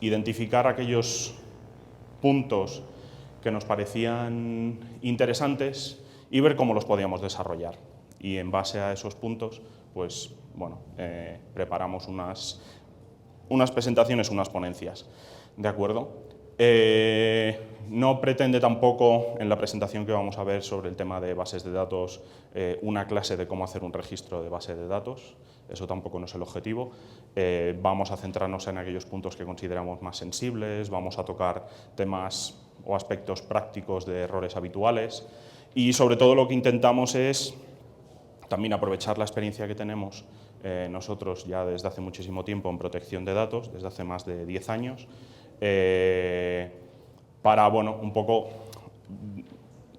identificar aquellos puntos que nos parecían interesantes y ver cómo los podíamos desarrollar. Y en base a esos puntos, pues, bueno, preparamos unas presentaciones, unas ponencias, ¿de acuerdo? No pretende tampoco, en la presentación que vamos a ver sobre el tema de bases de datos, una clase de cómo hacer un registro de base de datos, eso tampoco no es el objetivo. Vamos a centrarnos en aquellos puntos que consideramos más sensibles, vamos a tocar temas o aspectos prácticos de errores habituales y sobre todo lo que intentamos es también aprovechar la experiencia que tenemos nosotros ya desde hace muchísimo tiempo en protección de datos, desde hace más de 10 años, para, bueno, un poco...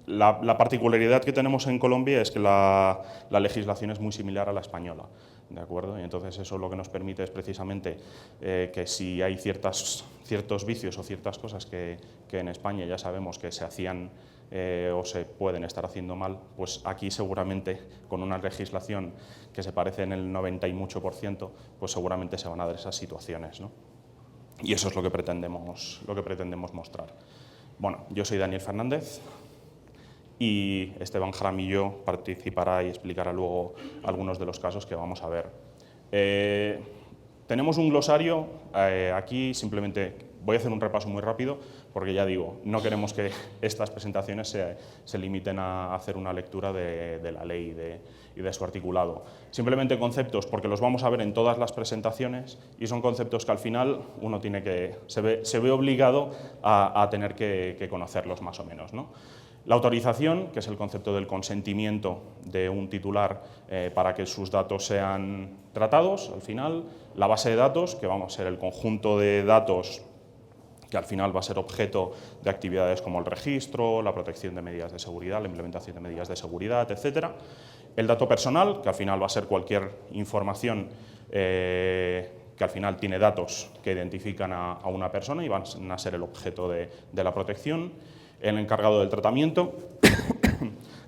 La particularidad que tenemos en Colombia es que la legislación es muy similar a la española, ¿de acuerdo? Y entonces eso lo que nos permite es precisamente que si hay ciertos vicios o ciertas cosas que en España ya sabemos que se hacían o se pueden estar haciendo mal, pues aquí seguramente con una legislación que se parece en el 90 y mucho por ciento, pues seguramente se van a dar esas situaciones, ¿no? Y eso es lo que pretendemos mostrar. Bueno, yo soy Daniel Fernández y Esteban Jaramillo participará y explicará luego algunos de los casos que vamos a ver. Tenemos un glosario, aquí simplemente voy a hacer un repaso muy rápido porque ya digo, no queremos que estas presentaciones se limiten a hacer una lectura de la ley y de su articulado. Simplemente conceptos, porque los vamos a ver en todas las presentaciones y son conceptos que al final uno se ve obligado a tener que conocerlos más o menos, ¿no? La autorización, que es el concepto del consentimiento de un titular para que sus datos sean tratados al final. La base de datos, que vamos a ser el conjunto de datos que al final va a ser objeto de actividades como el registro, la protección de medidas de seguridad, la implementación de medidas de seguridad, etc. El dato personal, que al final va a ser cualquier información que al final tiene datos que identifican a una persona y van a ser el objeto de la protección. El encargado del tratamiento,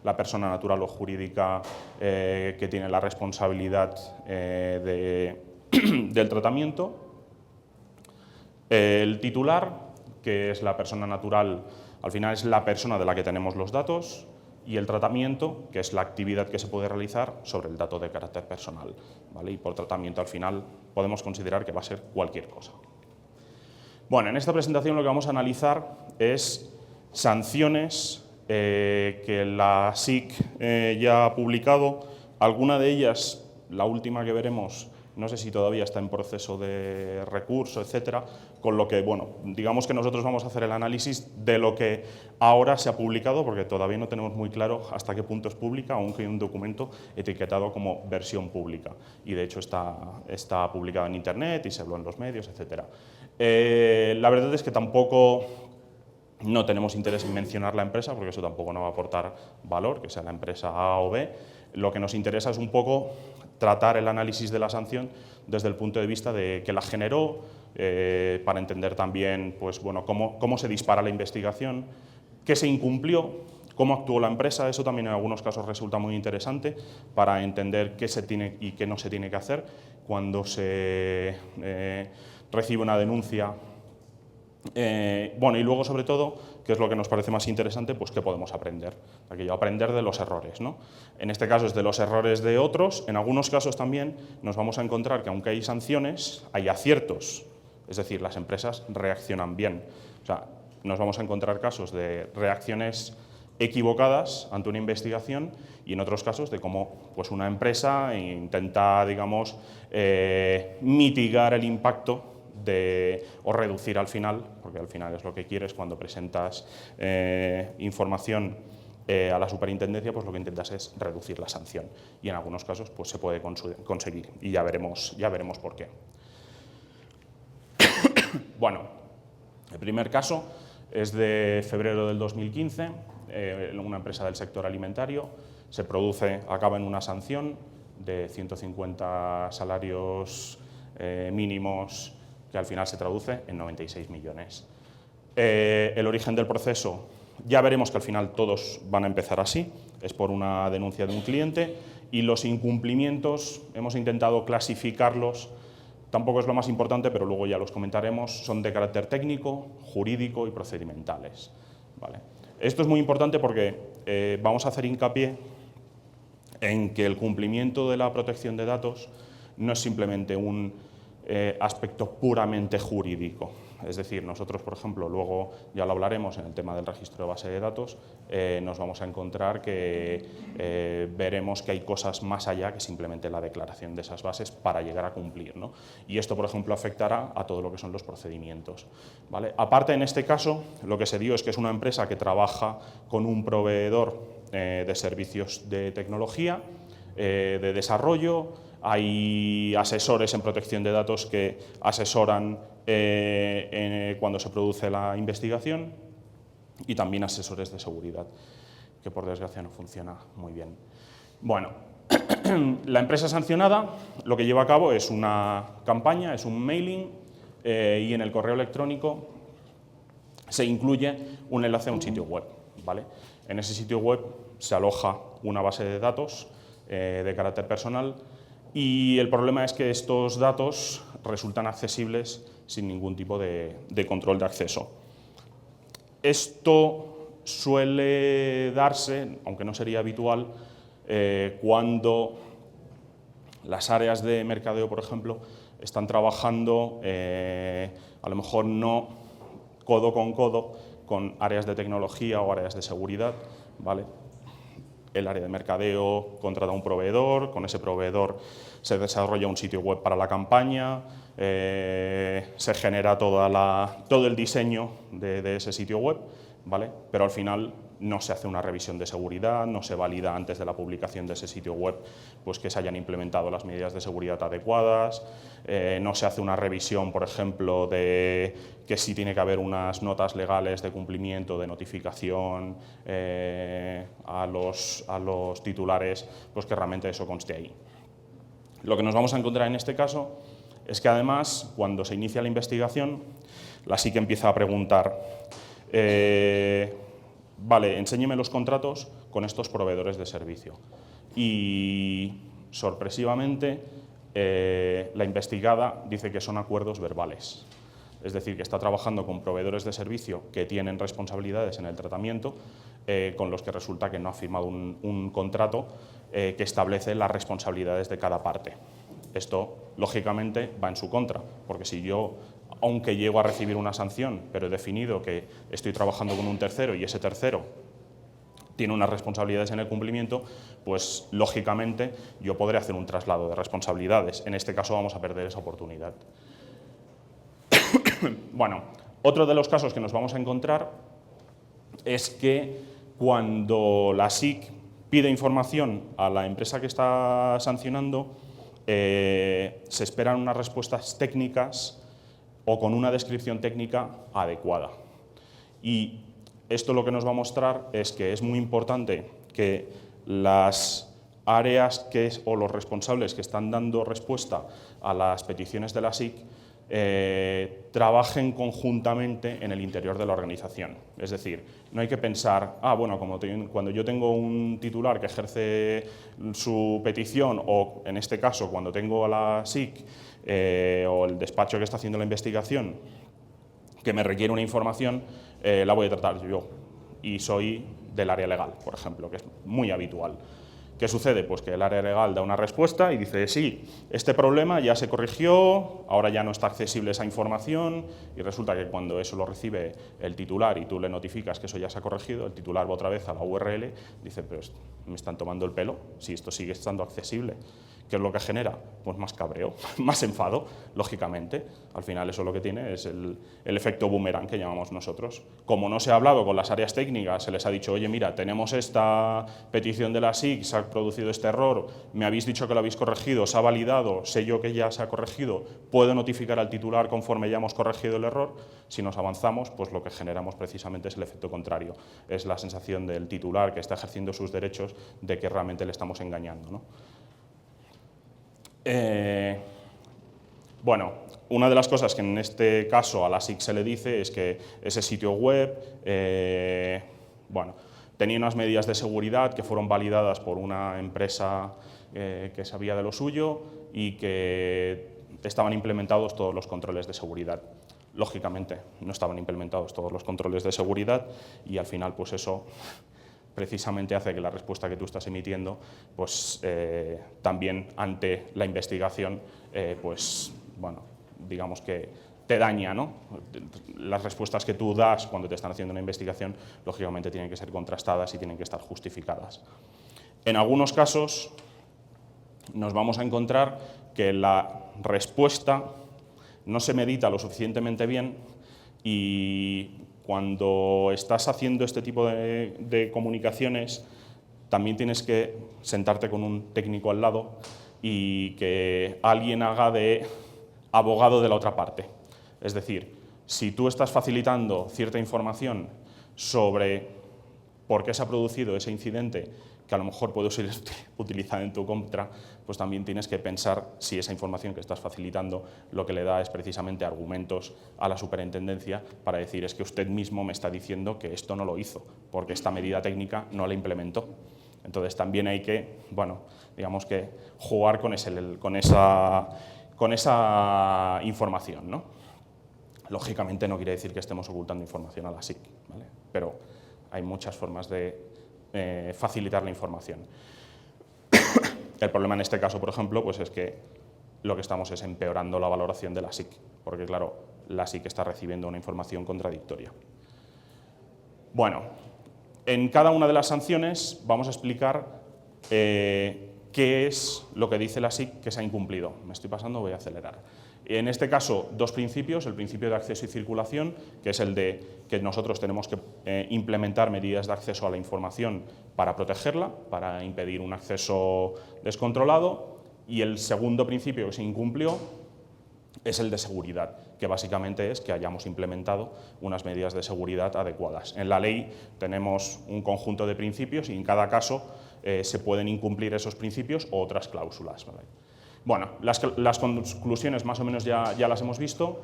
la persona natural o jurídica que tiene la responsabilidad del tratamiento. El titular, que es la persona natural, al final es la persona de la que tenemos los datos, y el tratamiento, que es la actividad que se puede realizar sobre el dato de carácter personal, ¿vale? Y por tratamiento al final podemos considerar que va a ser cualquier cosa. Bueno, en esta presentación lo que vamos a analizar es sanciones que la SIC ya ha publicado. Alguna de ellas, la última que veremos, no sé si todavía está en proceso de recurso, etcétera, con lo que, bueno, digamos que nosotros vamos a hacer el análisis de lo que ahora se ha publicado, porque todavía no tenemos muy claro hasta qué punto es pública, aunque hay un documento etiquetado como versión pública, y de hecho está publicado en Internet y se habló en los medios, etcétera. La verdad es que tampoco no tenemos interés en mencionar la empresa, porque eso tampoco nos va a aportar valor, que sea la empresa A o B. Lo que nos interesa es un poco tratar el análisis de la sanción desde el punto de vista de que la generó, para entender también pues, bueno, cómo se dispara la investigación, qué se incumplió, cómo actuó la empresa. Eso también en algunos casos resulta muy interesante para entender qué se tiene y qué no se tiene que hacer cuando se recibe una denuncia. Bueno, y luego, sobre todo, que es lo que nos parece más interesante, pues qué podemos aprender. Aprender de los errores, ¿no? En este caso es de los errores de otros. En algunos casos también nos vamos a encontrar que aunque hay sanciones, hay aciertos. Es decir, las empresas reaccionan bien. O sea, nos vamos a encontrar casos de reacciones equivocadas ante una investigación y en otros casos de cómo pues, una empresa intenta, digamos, mitigar el impacto o reducir al final, porque al final es lo que quieres cuando presentas información a la superintendencia, pues lo que intentas es reducir la sanción y en algunos casos pues, se puede conseguir y ya veremos por qué. Bueno, el primer caso es de febrero del 2015, una empresa del sector alimentario acaba en una sanción de 150 salarios mínimos que al final se traduce en 96 millones. El origen del proceso, ya veremos que al final todos van a empezar así, es por una denuncia de un cliente, y los incumplimientos hemos intentado clasificarlos tampoco es lo más importante, pero luego ya los comentaremos, son de carácter técnico, jurídico y procedimentales. ¿Vale? Esto es muy importante porque vamos a hacer hincapié en que el cumplimiento de la protección de datos no es simplemente un aspecto puramente jurídico. Es decir, nosotros, por ejemplo, luego ya lo hablaremos en el tema del registro de base de datos, nos vamos a encontrar que veremos que hay cosas más allá que simplemente la declaración de esas bases para llegar a cumplir, ¿no? Y esto, por ejemplo, afectará a todo lo que son los procedimientos. ¿Vale? Aparte, en este caso, lo que se dio es que es una empresa que trabaja con un proveedor de servicios de tecnología, de desarrollo. Hay asesores en protección de datos que asesoran cuando se produce la investigación y también asesores de seguridad, que por desgracia no funciona muy bien. Bueno, la empresa sancionada lo que lleva a cabo es una campaña, es un mailing y en el correo electrónico se incluye un enlace a un sitio web. ¿Vale? En ese sitio web se aloja una base de datos de carácter personal y el problema es que estos datos resultan accesibles sin ningún tipo de control de acceso. Esto suele darse, aunque no sería habitual, cuando las áreas de mercadeo, por ejemplo, están trabajando a lo mejor no codo con áreas de tecnología o áreas de seguridad, ¿vale? El área de mercadeo contrata un proveedor, con ese proveedor se desarrolla un sitio web para la campaña, se genera todo el diseño de ese sitio web, ¿vale? Pero al final no se hace una revisión de seguridad, no se valida antes de la publicación de ese sitio web pues que se hayan implementado las medidas de seguridad adecuadas, no se hace una revisión, por ejemplo, de que sí tiene que haber unas notas legales de cumplimiento, de notificación a los titulares, pues que realmente eso conste ahí. Lo que nos vamos a encontrar en este caso es que además, cuando se inicia la investigación, la SIC empieza a preguntar vale, enséñeme los contratos con estos proveedores de servicio. Y sorpresivamente, la investigada dice que son acuerdos verbales. Es decir, que está trabajando con proveedores de servicio que tienen responsabilidades en el tratamiento, con los que resulta que no ha firmado un contrato que establece las responsabilidades de cada parte. Esto, lógicamente, va en su contra, porque si yo, aunque llego a recibir una sanción, pero he definido que estoy trabajando con un tercero y ese tercero tiene unas responsabilidades en el cumplimiento, pues lógicamente yo podré hacer un traslado de responsabilidades. En este caso vamos a perder esa oportunidad. Bueno, otro de los casos que nos vamos a encontrar es que cuando la SIC pide información a la empresa que está sancionando, se esperan unas respuestas técnicas o con una descripción técnica adecuada. Y esto lo que nos va a mostrar es que es muy importante que las áreas o los responsables que están dando respuesta a las peticiones de la SIC trabajen conjuntamente en el interior de la organización. Es decir, no hay que pensar, bueno, cuando yo tengo un titular que ejerce su petición, o en este caso, cuando tengo a la SIC o el despacho que está haciendo la investigación, que me requiere una información, la voy a tratar yo. Y soy del área legal, por ejemplo, que es muy habitual. ¿Qué sucede? Pues que el área legal da una respuesta y dice, sí, este problema ya se corrigió, ahora ya no está accesible esa información, y resulta que cuando eso lo recibe el titular y tú le notificas que eso ya se ha corregido, el titular va otra vez a la URL, dice, pero me están tomando el pelo, si esto sigue estando accesible. ¿Qué es lo que genera? Pues más cabreo, más enfado, lógicamente. Al final eso lo que tiene es el efecto boomerang que llamamos nosotros. Como no se ha hablado con las áreas técnicas, se les ha dicho, oye, mira, tenemos esta petición de la SIC, se ha producido este error, me habéis dicho que lo habéis corregido, se ha validado, sé yo que ya se ha corregido, puedo notificar al titular conforme ya hemos corregido el error. Si nos avanzamos, pues lo que generamos precisamente es el efecto contrario. Es la sensación del titular que está ejerciendo sus derechos de que realmente le estamos engañando, ¿no? Bueno, una de las cosas que en este caso a la SIC se le dice es que ese sitio web bueno, tenía unas medidas de seguridad que fueron validadas por una empresa que sabía de lo suyo y que estaban implementados todos los controles de seguridad. Lógicamente, no estaban implementados todos los controles de seguridad y al final, pues eso precisamente hace que la respuesta que tú estás emitiendo, pues también ante la investigación, pues bueno, digamos que te daña, ¿no? Las respuestas que tú das cuando te están haciendo una investigación, lógicamente tienen que ser contrastadas y tienen que estar justificadas. En algunos casos nos vamos a encontrar que la respuesta no se medita lo suficientemente bien y cuando estás haciendo este tipo de comunicaciones también tienes que sentarte con un técnico al lado y que alguien haga de abogado de la otra parte. Es decir, si tú estás facilitando cierta información sobre por qué se ha producido ese incidente, que a lo mejor puede ser utilizada en tu contra, pues también tienes que pensar si esa información que estás facilitando lo que le da es precisamente argumentos a la superintendencia para decir es que usted mismo me está diciendo que esto no lo hizo, porque esta medida técnica no la implementó. Entonces también hay que, bueno, digamos que jugar con esa información, ¿no? Lógicamente no quiere decir que estemos ocultando información a la SIC, ¿vale? Pero hay muchas formas de facilitar la información. El problema en este caso, por ejemplo, pues es que lo que estamos es empeorando la valoración de la SIC, porque claro, la SIC está recibiendo una información contradictoria. Bueno, en cada una de las sanciones vamos a explicar qué es lo que dice la SIC que se ha incumplido. Me estoy pasando, voy a acelerar. En este caso, dos principios, el principio de acceso y circulación, que es el de que nosotros tenemos que implementar medidas de acceso a la información para protegerla, para impedir un acceso descontrolado, y el segundo principio que se incumplió es el de seguridad, que básicamente es que hayamos implementado unas medidas de seguridad adecuadas. En la ley tenemos un conjunto de principios y en cada caso se pueden incumplir esos principios o otras cláusulas, ¿vale? Bueno, las conclusiones más o menos ya las hemos visto.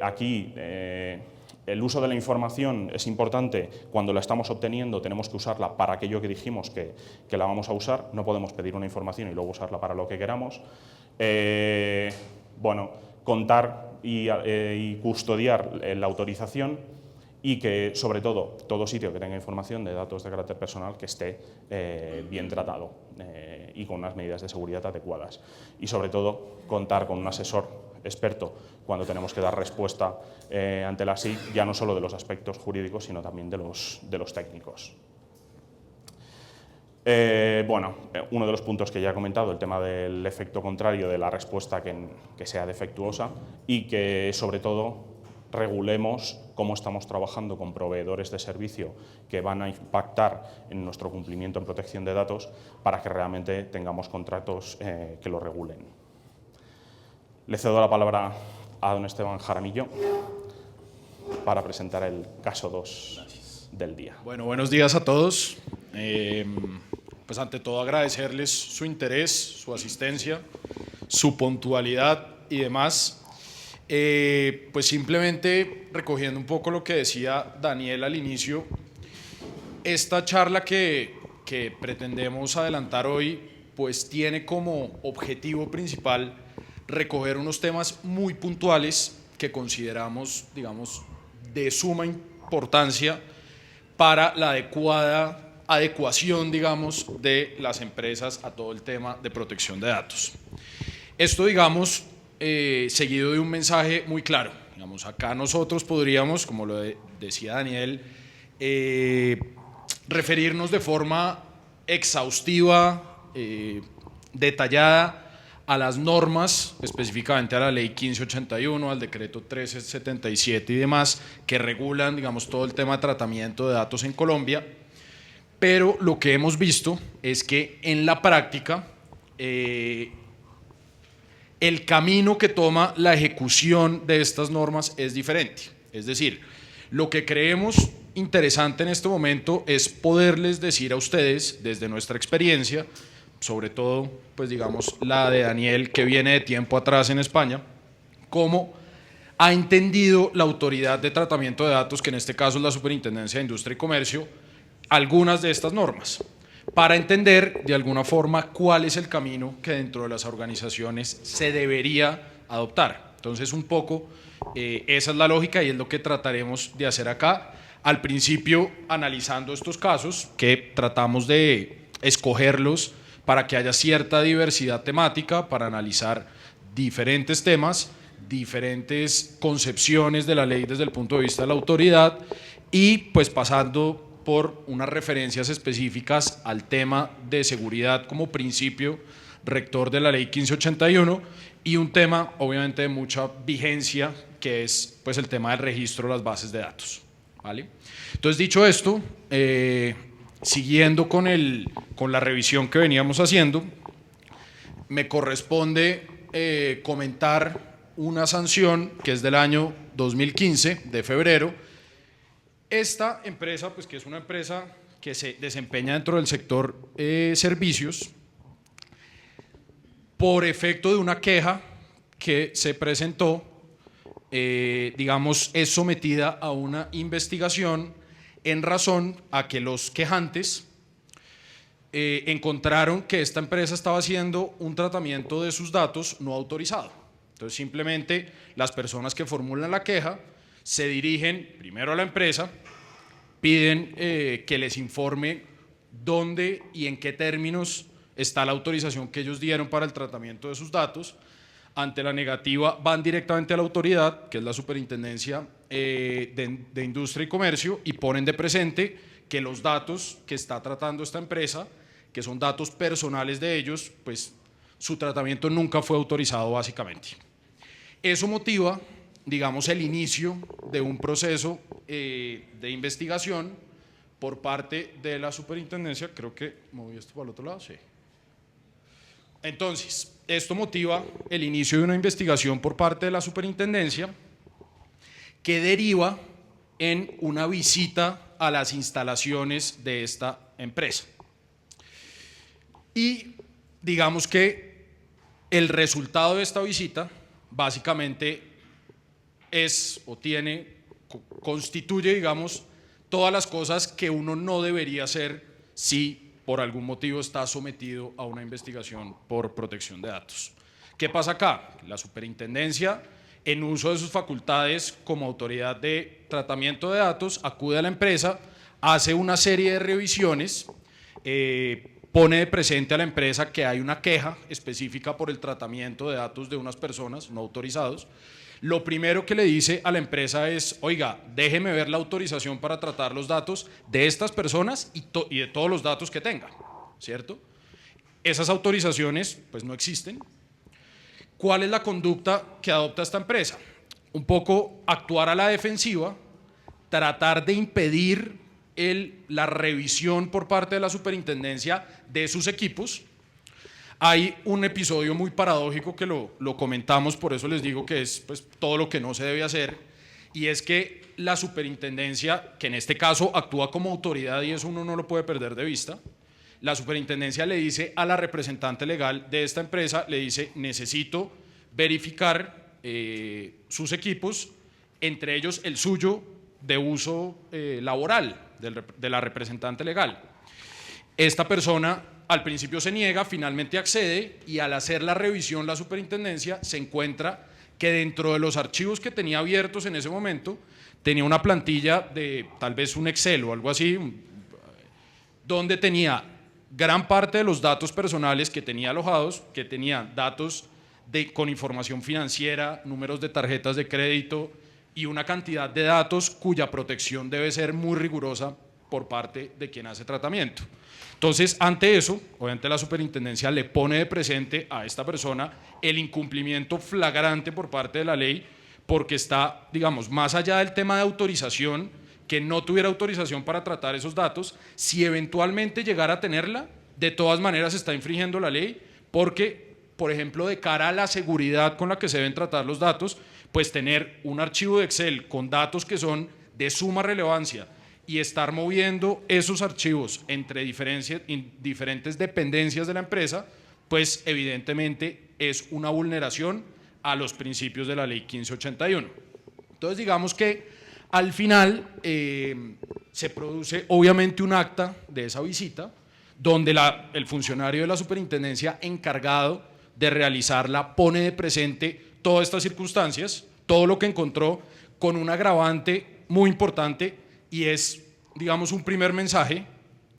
Aquí el uso de la información es importante. Cuando la estamos obteniendo tenemos que usarla para aquello que dijimos que la vamos a usar. No podemos pedir una información y luego usarla para lo que queramos. Bueno, contar y custodiar la autorización y que, sobre todo sitio que tenga información de datos de carácter personal que esté bien tratado y con unas medidas de seguridad adecuadas. Y, sobre todo, contar con un asesor experto cuando tenemos que dar respuesta ante la SIC, ya no solo de los aspectos jurídicos, sino también de los técnicos. Bueno, uno de los puntos que ya he comentado, el tema del efecto contrario de la respuesta que sea defectuosa y que, sobre todo, regulemos cómo estamos trabajando con proveedores de servicio que van a impactar en nuestro cumplimiento en protección de datos para que realmente tengamos contratos que lo regulen. Le cedo la palabra a don Esteban Jaramillo para presentar el caso 2 del día. Bueno, buenos días a todos. Pues ante todo agradecerles su interés, su asistencia, su puntualidad y demás. Pues simplemente recogiendo un poco lo que decía Daniel al inicio, esta charla que pretendemos adelantar hoy pues tiene como objetivo principal recoger unos temas muy puntuales que consideramos, digamos, de suma importancia para la adecuación, digamos, de las empresas a todo el tema de protección de datos. Esto, digamos, seguido de un mensaje muy claro. Digamos, acá nosotros podríamos, como lo decía Daniel, referirnos de forma exhaustiva, detallada a las normas, específicamente a la ley 1581, al decreto 1377 y demás, que regulan, digamos, todo el tema de tratamiento de datos en Colombia, pero lo que hemos visto es que en la práctica el camino que toma la ejecución de estas normas es diferente. Es decir, lo que creemos interesante en este momento es poderles decir a ustedes, desde nuestra experiencia, sobre todo, pues digamos, la de Daniel, que viene de tiempo atrás en España, cómo ha entendido la autoridad de tratamiento de datos, que en este caso es la Superintendencia de Industria y Comercio, algunas de estas normas, para entender de alguna forma cuál es el camino que dentro de las organizaciones se debería adoptar. Entonces, un poco esa es la lógica y es lo que trataremos de hacer acá. Al principio, analizando estos casos, que tratamos de escogerlos para que haya cierta diversidad temática, para analizar diferentes temas, diferentes concepciones de la ley desde el punto de vista de la autoridad y pues pasando por unas referencias específicas al tema de seguridad como principio rector de la ley 1581 y un tema obviamente de mucha vigencia que es pues el tema del registro de las bases de datos, ¿vale? Entonces, dicho esto, siguiendo con la revisión que veníamos haciendo, me corresponde comentar una sanción que es del año 2015, de febrero. Esta empresa, pues que es una empresa que se desempeña dentro del sector servicios, por efecto de una queja que se presentó, digamos, es sometida a una investigación en razón a que los quejantes encontraron que esta empresa estaba haciendo un tratamiento de sus datos no autorizado. Entonces, simplemente las personas que formulan la queja se dirigen primero a la empresa, piden que les informe dónde y en qué términos está la autorización que ellos dieron para el tratamiento de sus datos. Ante la negativa van directamente a la autoridad, que es la Superintendencia de Industria y Comercio, y ponen de presente que los datos que está tratando esta empresa, que son datos personales de ellos, pues su tratamiento nunca fue autorizado básicamente. Eso motiva, digamos, el inicio de un proceso de investigación por parte de la Superintendencia. Creo que moví esto para el otro lado, sí. Entonces, esto motiva el inicio de una investigación por parte de la Superintendencia que deriva en una visita a las instalaciones de esta empresa. Y digamos que el resultado de esta visita básicamente es o constituye, digamos, todas las cosas que uno no debería hacer si por algún motivo está sometido a una investigación por protección de datos. ¿Qué pasa acá? La Superintendencia, en uso de sus facultades como autoridad de tratamiento de datos, acude a la empresa, hace una serie de revisiones, pone de presente a la empresa que hay una queja específica por el tratamiento de datos de unas personas no autorizados. Lo primero que le dice a la empresa es, oiga, déjeme ver la autorización para tratar los datos de estas personas y de todos los datos que tenga, ¿cierto? Esas autorizaciones pues no existen. ¿Cuál es la conducta que adopta esta empresa? Un poco actuar a la defensiva, tratar de impedir la revisión por parte de la Superintendencia de sus equipos. Hay un episodio muy paradójico que lo comentamos, por eso les digo que es pues, todo lo que no se debe hacer, y es que la Superintendencia, que en este caso actúa como autoridad y eso uno no lo puede perder de vista, la Superintendencia le dice a la representante legal de esta empresa, le dice, necesito verificar sus equipos, entre ellos el suyo de uso laboral de la representante legal. Esta persona al principio se niega, finalmente accede y al hacer la revisión la Superintendencia se encuentra que dentro de los archivos que tenía abiertos en ese momento tenía una plantilla de tal vez un Excel o algo así, donde tenía gran parte de los datos personales que tenía alojados, que tenía datos con información financiera, números de tarjetas de crédito y una cantidad de datos cuya protección debe ser muy rigurosa por parte de quien hace tratamiento. Entonces, ante eso, obviamente la Superintendencia le pone de presente a esta persona el incumplimiento flagrante por parte de la ley, porque está, digamos, más allá del tema de autorización, que no tuviera autorización para tratar esos datos, si eventualmente llegara a tenerla, de todas maneras está infringiendo la ley, porque, por ejemplo, de cara a la seguridad con la que se deben tratar los datos, pues tener un archivo de Excel con datos que son de suma relevancia, y estar moviendo esos archivos entre diferentes dependencias de la empresa, pues evidentemente es una vulneración a los principios de la ley 1581. Entonces digamos que al final se produce obviamente un acta de esa visita, donde el funcionario de la Superintendencia encargado de realizarla pone de presente todas estas circunstancias, todo lo que encontró, con un agravante muy importante, y es, digamos, un primer mensaje,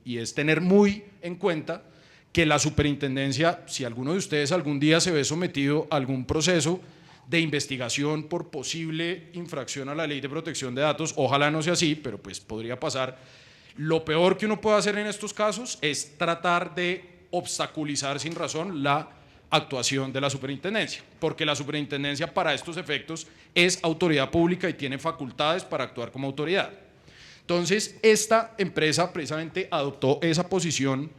y es tener muy en cuenta que la superintendencia, si alguno de ustedes algún día se ve sometido a algún proceso de investigación por posible infracción a la ley de protección de datos, ojalá no sea así, pero pues podría pasar, lo peor que uno puede hacer en estos casos es tratar de obstaculizar sin razón la actuación de la superintendencia, porque la superintendencia para estos efectos es autoridad pública y tiene facultades para actuar como autoridad. Entonces, esta empresa precisamente adoptó esa posición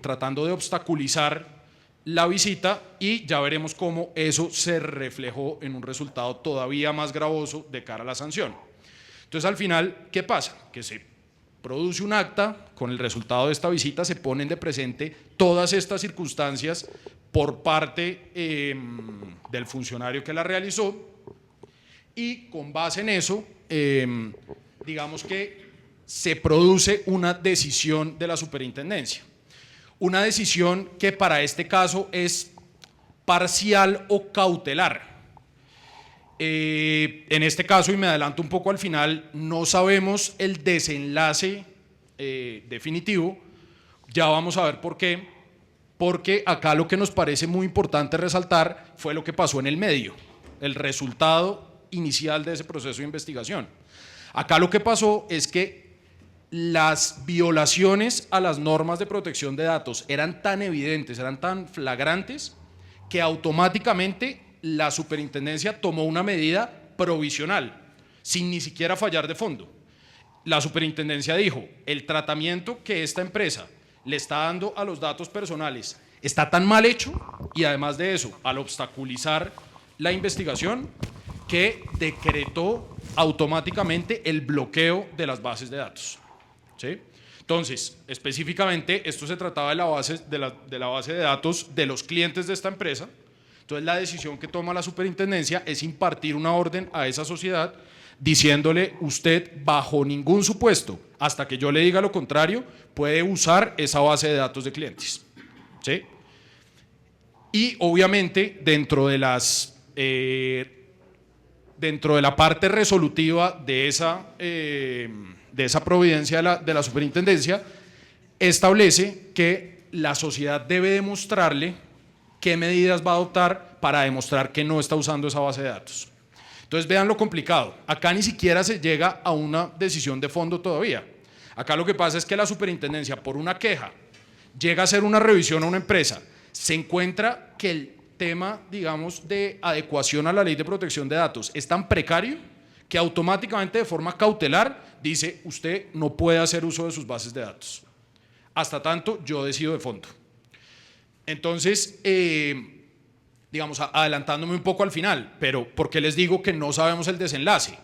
tratando de obstaculizar la visita, y ya veremos cómo eso se reflejó en un resultado todavía más gravoso de cara a la sanción. Entonces, al final, ¿qué pasa? Que se produce un acta, con el resultado de esta visita se ponen de presente todas estas circunstancias por parte del funcionario que la realizó, y con base en eso, digamos que se produce una decisión de la superintendencia. Una decisión que para este caso es parcial o cautelar. En este caso, y me adelanto un poco al final, no sabemos el desenlace definitivo. Ya vamos a ver por qué. Porque acá lo que nos parece muy importante resaltar fue lo que pasó en el medio, el resultado inicial de ese proceso de investigación. Acá lo que pasó es que las violaciones a las normas de protección de datos eran tan evidentes, eran tan flagrantes, que automáticamente la superintendencia tomó una medida provisional, sin ni siquiera fallar de fondo. La superintendencia dijo: el tratamiento que esta empresa le está dando a los datos personales está tan mal hecho, y además de eso, al obstaculizar la investigación, que decretó automáticamente el bloqueo de las bases de datos. ¿Sí? Entonces, específicamente, esto se trataba de la base de datos de los clientes de esta empresa. Entonces, la decisión que toma la superintendencia es impartir una orden a esa sociedad diciéndole: usted, bajo ningún supuesto, hasta que yo le diga lo contrario, puede usar esa base de datos de clientes. ¿Sí? Y obviamente, dentro de la parte resolutiva de esa providencia de la superintendencia, establece que la sociedad debe demostrarle qué medidas va a adoptar para demostrar que no está usando esa base de datos. Entonces, vean lo complicado. Acá ni siquiera se llega a una decisión de fondo todavía. Acá lo que pasa es que la superintendencia, por una queja, llega a hacer una revisión a una empresa, se encuentra que el tema, digamos, de adecuación a la ley de protección de datos es tan precario que automáticamente, de forma cautelar, dice: usted no puede hacer uso de sus bases de datos. Hasta tanto, yo decido de fondo. Entonces, digamos, adelantándome un poco al final, pero ¿por qué les digo que no sabemos el desenlace?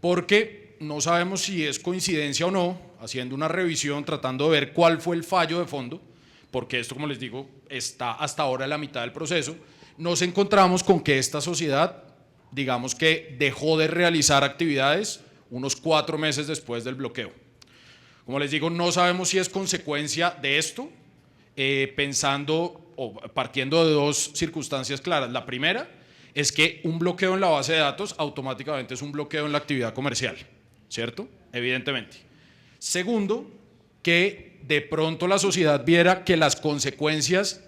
Porque no sabemos si es coincidencia o no, haciendo una revisión, tratando de ver cuál fue el fallo de fondo, porque esto, como les digo, está hasta ahora en la mitad del proceso. Nos encontramos con que esta sociedad, digamos que dejó de realizar actividades unos 4 meses después del bloqueo. Como les digo, no sabemos si es consecuencia de esto, pensando o partiendo de dos circunstancias claras. La primera es que un bloqueo en la base de datos automáticamente es un bloqueo en la actividad comercial, ¿cierto? Evidentemente. Segundo, que de pronto la sociedad viera que las consecuencias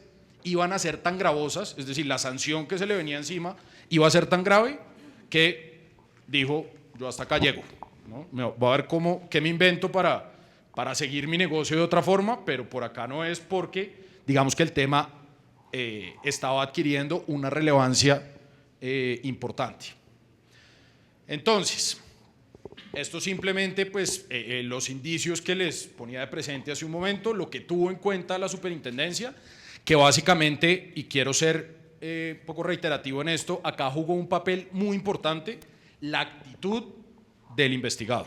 iban a ser tan gravosas, es decir, la sanción que se le venía encima iba a ser tan grave, que dijo: yo hasta acá llego, ¿no? Voy a ver qué me invento para seguir mi negocio de otra forma, pero por acá no es, porque digamos que el tema estaba adquiriendo una relevancia importante. Entonces, esto simplemente, pues, los indicios que les ponía de presente hace un momento, lo que tuvo en cuenta la superintendencia, que básicamente, y quiero ser un poco reiterativo en esto, acá jugó un papel muy importante la actitud del investigado.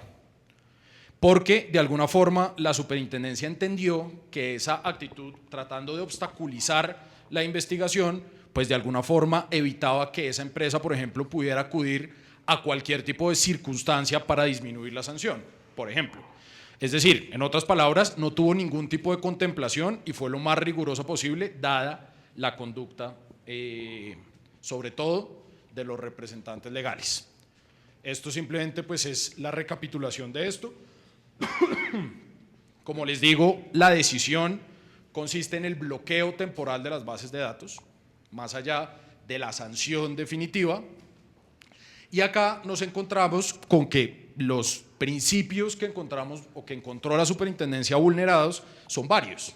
Porque de alguna forma la superintendencia entendió que esa actitud, tratando de obstaculizar la investigación, pues de alguna forma evitaba que esa empresa, por ejemplo, pudiera acudir a cualquier tipo de circunstancia para disminuir la sanción, por ejemplo. Es decir, en otras palabras, no tuvo ningún tipo de contemplación y fue lo más rigurosa posible, dada la conducta sobre todo de los representantes legales. Esto simplemente pues es la recapitulación de esto. Como les digo, la decisión consiste en el bloqueo temporal de las bases de datos, más allá de la sanción definitiva. Y acá nos encontramos con que los principios que encontramos o que encontró la superintendencia vulnerados son varios.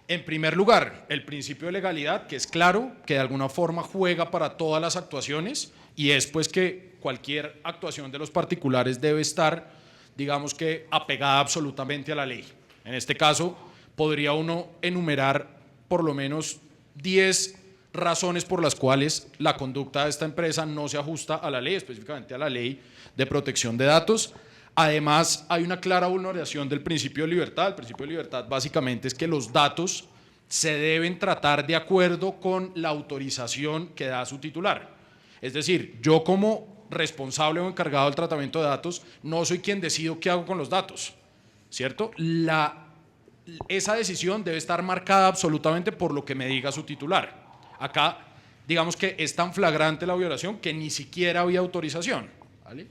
En primer lugar, el principio de legalidad, que es claro, que de alguna forma juega para todas las actuaciones, y es pues que cualquier actuación de los particulares debe estar, digamos que, apegada absolutamente a la ley. En este caso, podría uno enumerar por lo menos 10 razones por las cuales la conducta de esta empresa no se ajusta a la ley, específicamente a la ley de protección de datos. Además, hay una clara vulneración del principio de libertad. El principio de libertad básicamente es que los datos se deben tratar de acuerdo con la autorización que da su titular. Es decir, yo como responsable o encargado del tratamiento de datos no soy quien decido qué hago con los datos, ¿cierto? Esa decisión debe estar marcada absolutamente por lo que me diga su titular. Acá, digamos que es tan flagrante la violación que ni siquiera había autorización, ¿vale?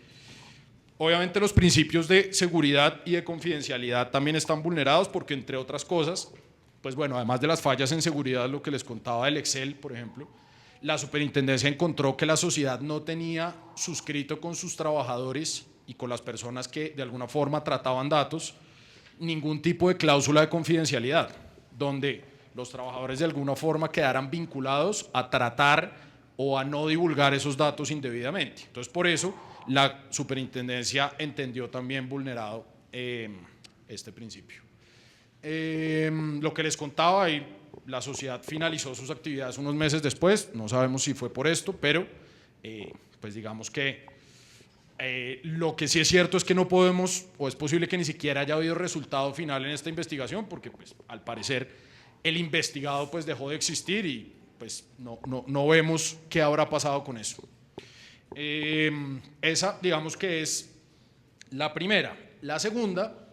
Obviamente los principios de seguridad y de confidencialidad también están vulnerados porque, entre otras cosas, pues bueno, además de las fallas en seguridad, lo que les contaba del Excel, por ejemplo, la superintendencia encontró que la sociedad no tenía suscrito con sus trabajadores y con las personas que de alguna forma trataban datos ningún tipo de cláusula de confidencialidad, donde los trabajadores de alguna forma quedaran vinculados a tratar o a no divulgar esos datos indebidamente. Entonces, por eso la superintendencia entendió también vulnerado este principio. Lo que les contaba, y la sociedad finalizó sus actividades unos meses después, no sabemos si fue por esto, pero pues digamos que lo que sí es cierto es que no podemos, o es posible que ni siquiera haya habido resultado final en esta investigación, porque pues al parecer el investigado pues dejó de existir y pues no vemos qué habrá pasado con eso. Esa digamos que es la primera. La segunda,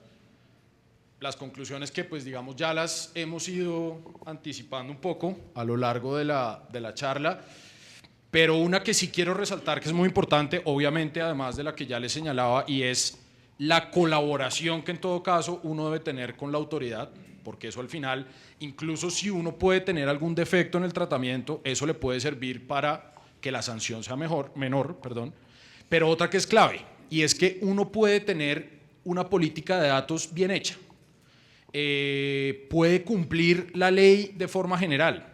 las conclusiones que pues digamos ya las hemos ido anticipando un poco a lo largo de la charla, pero una que sí quiero resaltar que es muy importante, obviamente además de la que ya les señalaba, y es la colaboración que en todo caso uno debe tener con la autoridad, porque eso al final, incluso si uno puede tener algún defecto en el tratamiento, eso le puede servir para que la sanción sea menor, pero otra que es clave, y es que uno puede tener una política de datos bien hecha, puede cumplir la ley de forma general,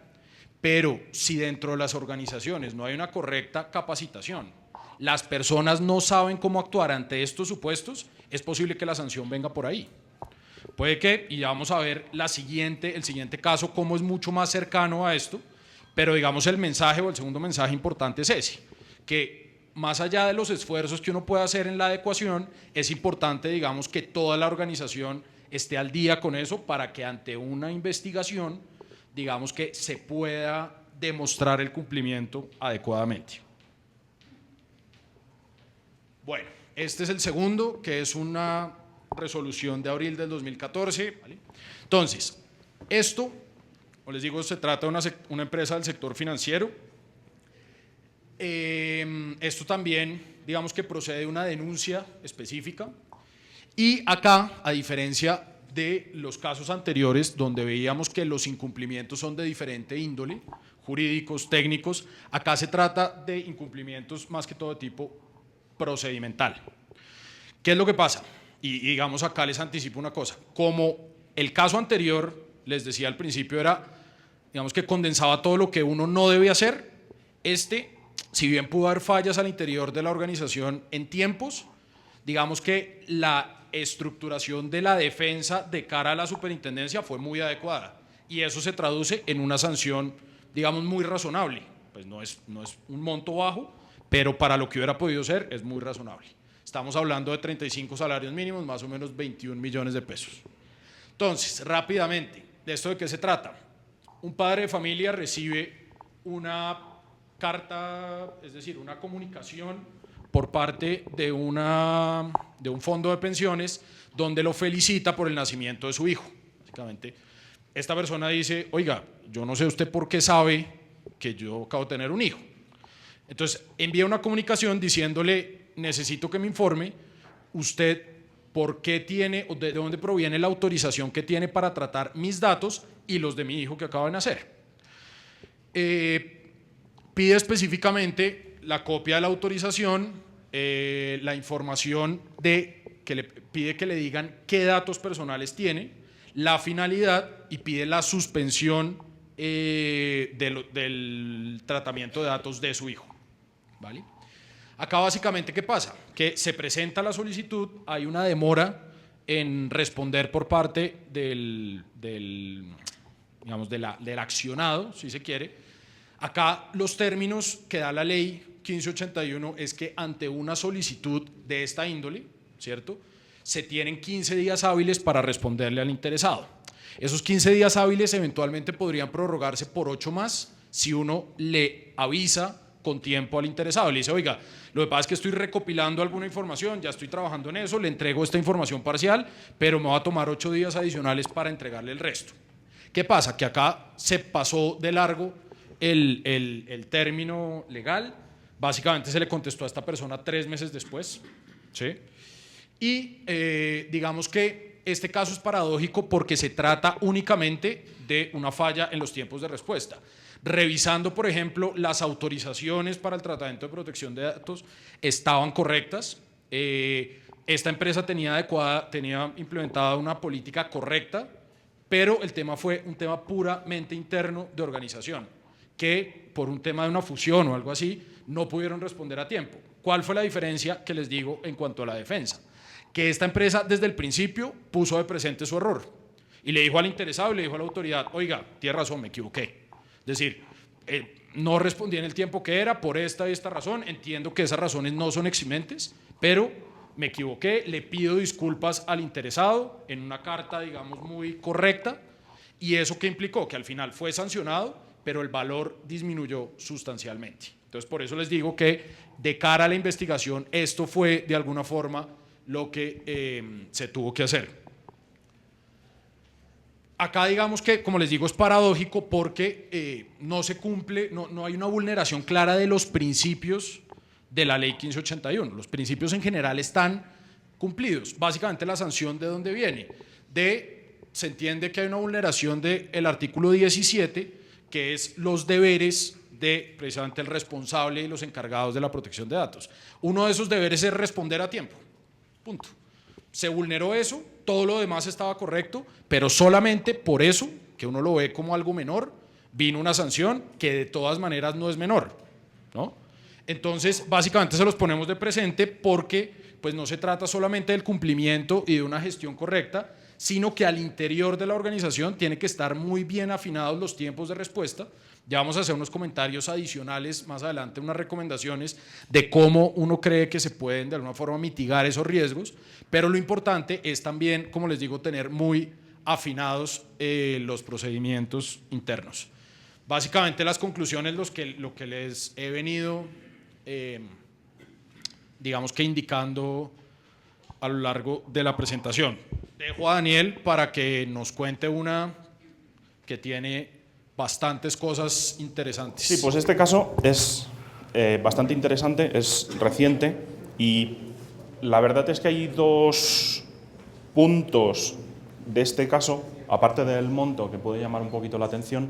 pero si dentro de las organizaciones no hay una correcta capacitación, las personas no saben cómo actuar ante estos supuestos, es posible que la sanción venga por ahí. Puede que, y ya vamos a ver el siguiente caso, cómo es mucho más cercano a esto, pero digamos el mensaje o el segundo mensaje importante es ese, que más allá de los esfuerzos que uno puede hacer en la adecuación, es importante, digamos, que toda la organización esté al día con eso para que ante una investigación, digamos que se pueda demostrar el cumplimiento adecuadamente. Bueno, este es el segundo, que es una resolución de abril del 2014. ¿Vale? Entonces, esto, como les digo, se trata de una empresa del sector financiero. Esto también, digamos que procede de una denuncia específica. Y acá, a diferencia de los casos anteriores, donde veíamos que los incumplimientos son de diferente índole, jurídicos, técnicos, acá se trata de incumplimientos más que todo de tipo procedimental. ¿Qué es lo que pasa? Y digamos acá les anticipo una cosa, como el caso anterior, les decía al principio, era, digamos que condensaba todo lo que uno no debe hacer, si bien pudo haber fallas al interior de la organización en tiempos, digamos que la estructuración de la defensa de cara a la superintendencia fue muy adecuada y eso se traduce en una sanción, digamos, muy razonable. Pues no es un monto bajo, pero para lo que hubiera podido ser es muy razonable. Estamos hablando de 35 salarios mínimos, más o menos 21 millones de pesos. Entonces, rápidamente, ¿de esto de qué se trata? Un padre de familia recibe una carta, es decir, una comunicación por parte de un fondo de pensiones donde lo felicita por el nacimiento de su hijo. Básicamente, esta persona dice, oiga, yo no sé usted por qué sabe que yo acabo de tener un hijo. Entonces envía una comunicación diciéndole, necesito que me informe usted por qué tiene o de dónde proviene la autorización que tiene para tratar mis datos y los de mi hijo que acaba de nacer. Pide específicamente la copia de la autorización, la información pide que le digan qué datos personales tiene, la finalidad y pide la suspensión del tratamiento de datos de su hijo. ¿Vale? Acá básicamente, ¿qué pasa? Que se presenta la solicitud, hay una demora en responder por parte del accionado, si se quiere. Acá los términos que da la ley 1581 es que ante una solicitud de esta índole, ¿cierto?, se tienen 15 días hábiles para responderle al interesado. Esos 15 días hábiles eventualmente podrían prorrogarse por 8 más si uno le avisa con tiempo al interesado. Le dice, oiga, lo que pasa es que estoy recopilando alguna información, ya estoy trabajando en eso, le entrego esta información parcial, pero me va a tomar 8 días adicionales para entregarle el resto. ¿Qué pasa? Que acá se pasó de largo el término legal, básicamente se le contestó a esta persona 3 meses después, ¿sí? Y digamos que este caso es paradójico porque se trata únicamente de una falla en los tiempos de respuesta. Revisando, por ejemplo, las autorizaciones para el tratamiento de protección de datos estaban correctas. Esta empresa tenía implementada una política correcta, pero el tema fue un tema puramente interno de organización, que por un tema de una fusión o algo así, no pudieron responder a tiempo. ¿Cuál fue la diferencia que les digo en cuanto a la defensa? Que esta empresa desde el principio puso de presente su error y le dijo al interesado y le dijo a la autoridad, oiga, tiene razón, me equivoqué. Es decir, no respondí en el tiempo que era por esta y esta razón, entiendo que esas razones no son eximentes, pero me equivoqué, le pido disculpas al interesado en una carta, digamos, muy correcta, y eso que implicó que al final fue sancionado, pero el valor disminuyó sustancialmente. Entonces, por eso les digo que de cara a la investigación, esto fue de alguna forma lo que se tuvo que hacer. Acá digamos que, como les digo, es paradójico porque no se cumple, no hay una vulneración clara de los principios de la ley 1581. Los principios en general están cumplidos. Básicamente la sanción ¿de dónde viene? Se entiende que hay una vulneración del artículo 17, que es los deberes de precisamente el responsable y los encargados de la protección de datos. Uno de esos deberes es responder a tiempo. Punto. Se vulneró eso, todo lo demás estaba correcto, pero solamente por eso, que uno lo ve como algo menor, vino una sanción que de todas maneras no es menor, ¿no? Entonces, básicamente se los ponemos de presente porque pues, no se trata solamente del cumplimiento y de una gestión correcta, sino que al interior de la organización tiene que estar muy bien afinados los tiempos de respuesta. Ya vamos a hacer unos comentarios adicionales más adelante, unas recomendaciones de cómo uno cree que se pueden de alguna forma mitigar esos riesgos, pero lo importante es también, como les digo, tener muy afinados los procedimientos internos. Básicamente las conclusiones, lo que les he venido, digamos que indicando a lo largo de la presentación. Dejo a Daniel para que nos cuente una que tiene bastantes cosas interesantes. Sí, pues este caso es bastante interesante, es reciente y la verdad es que hay 2 puntos de este caso, aparte del monto que puede llamar un poquito la atención,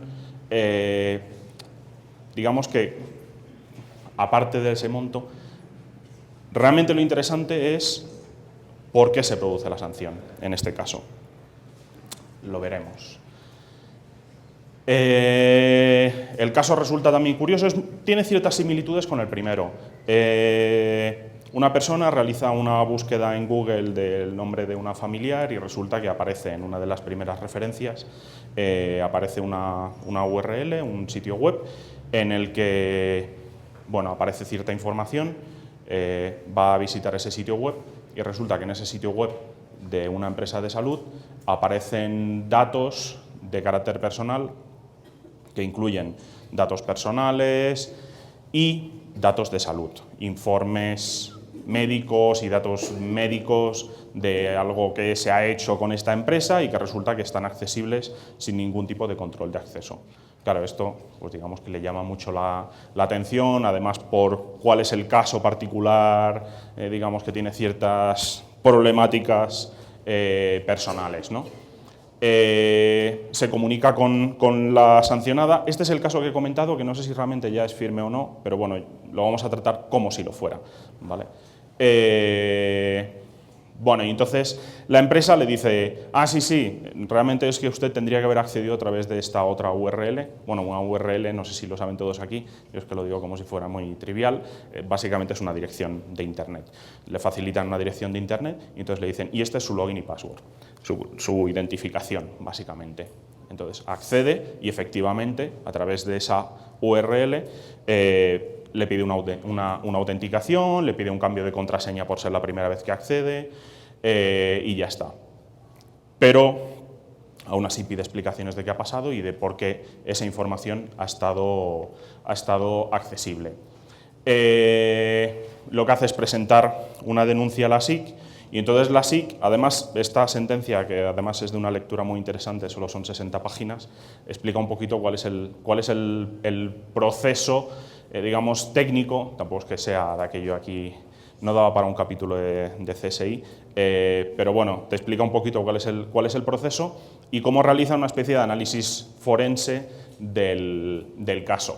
digamos que aparte de ese monto, realmente lo interesante es por qué se produce la sanción en este caso. Lo veremos. El caso resulta también curioso, tiene ciertas similitudes con el primero. Una persona realiza una búsqueda en Google del nombre de una familiar y resulta que aparece en una de las primeras referencias, aparece una URL, un sitio web, en el que bueno, aparece cierta información, va a visitar ese sitio web y resulta que en ese sitio web de una empresa de salud aparecen datos de carácter personal que incluyen datos personales y datos de salud, informes médicos y datos médicos de algo que se ha hecho con esta empresa y que resulta que están accesibles sin ningún tipo de control de acceso. Claro, esto pues digamos que le llama mucho la atención, además por cuál es el caso particular, digamos que tiene ciertas problemáticas personales, ¿no? Se comunica con la sancionada. Este es el caso que he comentado, que no sé si realmente ya es firme o no, pero bueno, lo vamos a tratar como si lo fuera, ¿vale? Bueno, y entonces la empresa le dice, ah, sí, realmente es que usted tendría que haber accedido a través de esta otra URL. Bueno, una URL, no sé si lo saben todos aquí, yo es que lo digo como si fuera muy trivial, básicamente es una dirección de Internet. Le facilitan una dirección de Internet y entonces le dicen, y este es su login y password, su identificación, básicamente. Entonces accede y efectivamente, a través de esa URL, le pide una autenticación, le pide un cambio de contraseña por ser la primera vez que accede y ya está. Pero aún así pide explicaciones de qué ha pasado y de por qué esa información ha estado accesible. Lo que hace es presentar una denuncia a la SIC y entonces la SIC, además, esta sentencia, que además es de una lectura muy interesante, solo son 60 páginas, explica un poquito cuál es el proceso digamos, técnico, tampoco es que sea de aquello aquí, no daba para un capítulo de CSI, pero bueno, te explica un poquito cuál es el proceso y cómo realiza una especie de análisis forense del caso.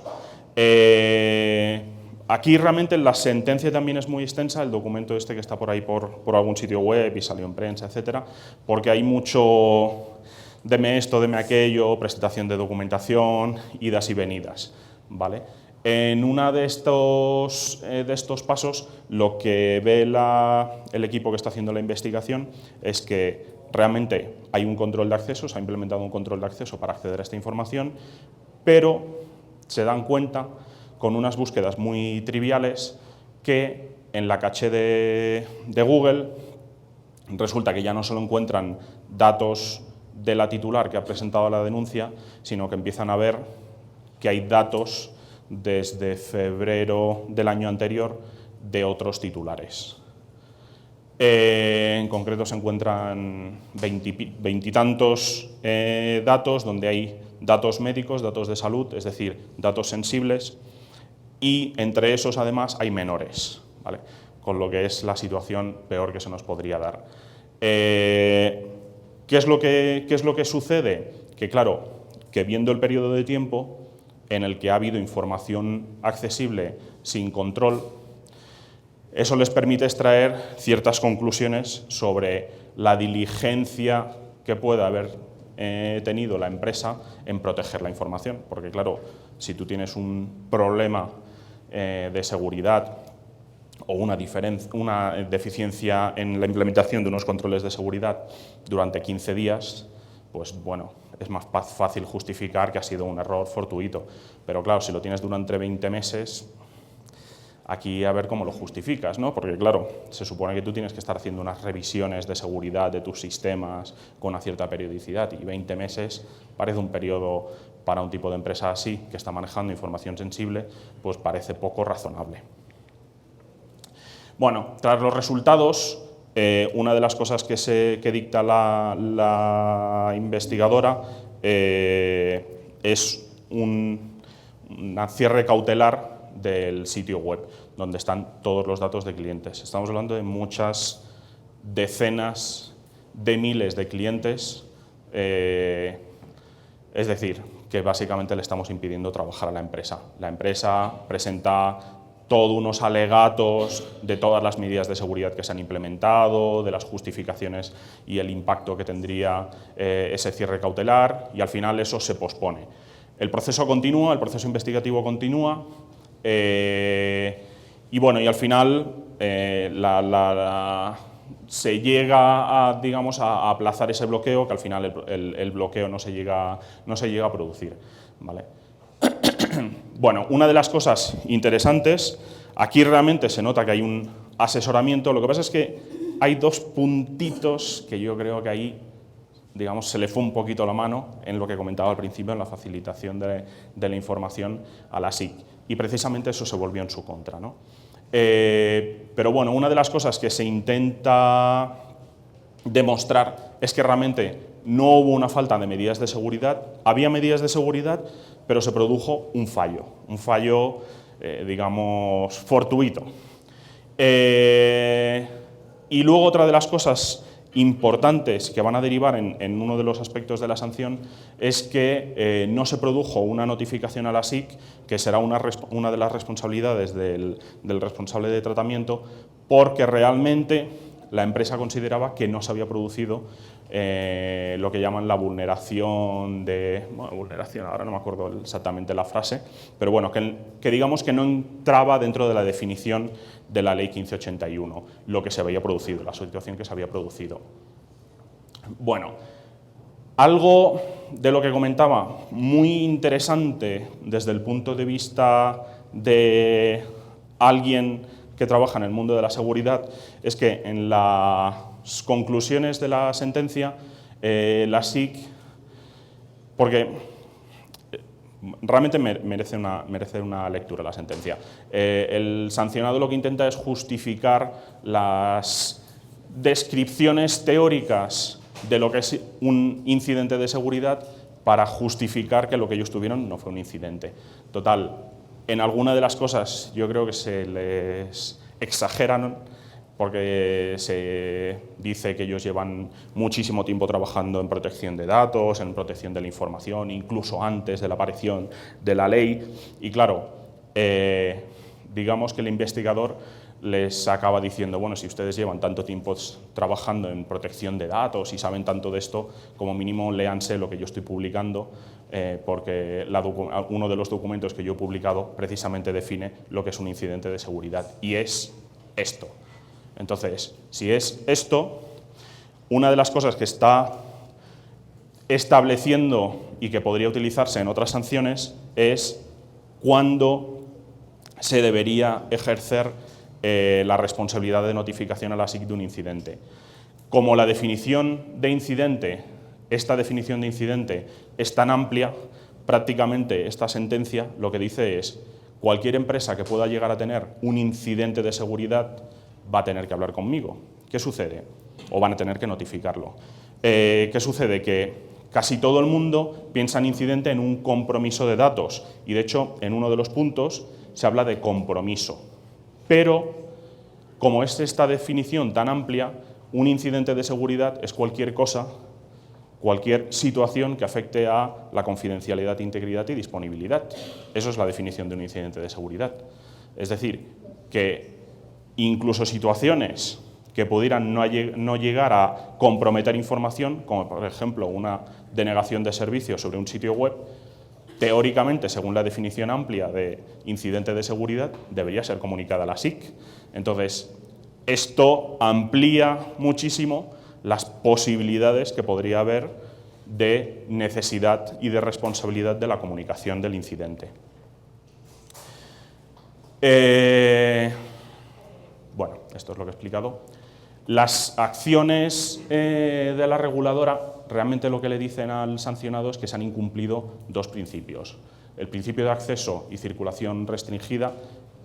Aquí realmente la sentencia también es muy extensa, el documento este que está por ahí por algún sitio web y salió en prensa, etcétera, porque hay mucho deme esto, deme aquello, presentación de documentación, idas y venidas, ¿vale? En uno de estos pasos, lo que ve el equipo que está haciendo la investigación es que realmente hay un control de acceso, se ha implementado un control de acceso para acceder a esta información, pero se dan cuenta con unas búsquedas muy triviales que en la caché de Google resulta que ya no solo encuentran datos de la titular que ha presentado la denuncia, sino que empiezan a ver que hay datos desde febrero del año anterior de otros titulares. En concreto se encuentran veintitantos datos donde hay datos médicos, datos de salud, es decir, datos sensibles, y entre esos además hay menores, ¿vale? Con lo que es la situación peor que se nos podría dar. ¿Qué es lo que sucede? Que claro, que viendo el periodo de tiempo en el que ha habido información accesible sin control, eso les permite extraer ciertas conclusiones sobre la diligencia que puede haber tenido la empresa en proteger la información. Porque claro, si tú tienes un problema de seguridad o una deficiencia en la implementación de unos controles de seguridad durante 15 días, pues bueno, es más fácil justificar que ha sido un error fortuito. Pero claro, si lo tienes durante 20 meses, aquí a ver cómo lo justificas, ¿no? Porque claro, se supone que tú tienes que estar haciendo unas revisiones de seguridad de tus sistemas con una cierta periodicidad y 20 meses parece un periodo para un tipo de empresa así, que está manejando información sensible, pues parece poco razonable. Bueno, tras los resultados, una de las cosas que dicta la investigadora es una cierre cautelar del sitio web, donde están todos los datos de clientes. Estamos hablando de muchas decenas de miles de clientes, es decir, que básicamente le estamos impidiendo trabajar a la empresa. La empresa presenta todos unos alegatos de todas las medidas de seguridad que se han implementado, de las justificaciones y el impacto que tendría ese cierre cautelar, y al final eso se pospone. El proceso continúa, el proceso investigativo continúa, y bueno, y al final se llega a aplazar ese bloqueo, que al final el bloqueo no se llega a producir, ¿vale? Bueno, una de las cosas interesantes, aquí realmente se nota que hay un asesoramiento. Lo que pasa es que hay dos puntitos que yo creo que ahí, digamos, se le fue un poquito la mano en lo que comentaba al principio, en la facilitación de la información a la SIC, y precisamente eso se volvió en su contra, ¿no? Pero bueno, una de las cosas que se intenta demostrar es que realmente no hubo una falta de medidas de seguridad, había medidas de seguridad, pero se produjo un fallo, digamos, fortuito. Y luego otra de las cosas importantes que van a derivar en uno de los aspectos de la sanción es que no se produjo una notificación a la SIC, que será una de las responsabilidades del responsable de tratamiento, porque realmente la empresa consideraba que no se había producido lo que llaman la vulneración ahora no me acuerdo exactamente la frase, pero bueno, que digamos que no entraba dentro de la definición de la ley 1581, lo que se había producido, la situación que se había producido. Bueno, algo de lo que comentaba muy interesante desde el punto de vista de alguien que trabaja en el mundo de la seguridad es que en las conclusiones de la sentencia la SIC, porque realmente merece una lectura la sentencia. El sancionado lo que intenta es justificar las descripciones teóricas de lo que es un incidente de seguridad para justificar que lo que ellos tuvieron no fue un incidente. Total, en alguna de las cosas yo creo que se les exageran, porque se dice que ellos llevan muchísimo tiempo trabajando en protección de datos, en protección de la información, incluso antes de la aparición de la ley. Y claro, digamos que el investigador les acaba diciendo, bueno, si ustedes llevan tanto tiempo trabajando en protección de datos y saben tanto de esto, como mínimo léanse lo que yo estoy publicando, porque uno de los documentos que yo he publicado precisamente define lo que es un incidente de seguridad, y es esto. Entonces, si es esto, una de las cosas que está estableciendo y que podría utilizarse en otras sanciones es cuándo se debería ejercer la responsabilidad de notificación a la SIC de un incidente. Como la definición de incidente, esta definición de incidente es tan amplia, prácticamente esta sentencia lo que dice es cualquier empresa que pueda llegar a tener un incidente de seguridad va a tener que hablar conmigo. ¿Qué sucede? O van a tener que notificarlo. ¿Qué sucede? Que casi todo el mundo piensa en incidente en un compromiso de datos, y de hecho en uno de los puntos se habla de compromiso. Pero como es esta definición tan amplia, un incidente de seguridad es cualquier cosa, cualquier situación que afecte a la confidencialidad, integridad y disponibilidad. Eso es la definición de un incidente de seguridad. Es decir, que incluso situaciones que pudieran no llegar a comprometer información, como por ejemplo una denegación de servicios sobre un sitio web, teóricamente, según la definición amplia de incidente de seguridad, debería ser comunicada a la SIC. Entonces, esto amplía muchísimo las posibilidades que podría haber de necesidad y de responsabilidad de la comunicación del incidente. Bueno, esto es lo que he explicado. Las acciones de la reguladora, realmente lo que le dicen al sancionado es que se han incumplido dos principios. El principio de acceso y circulación restringida,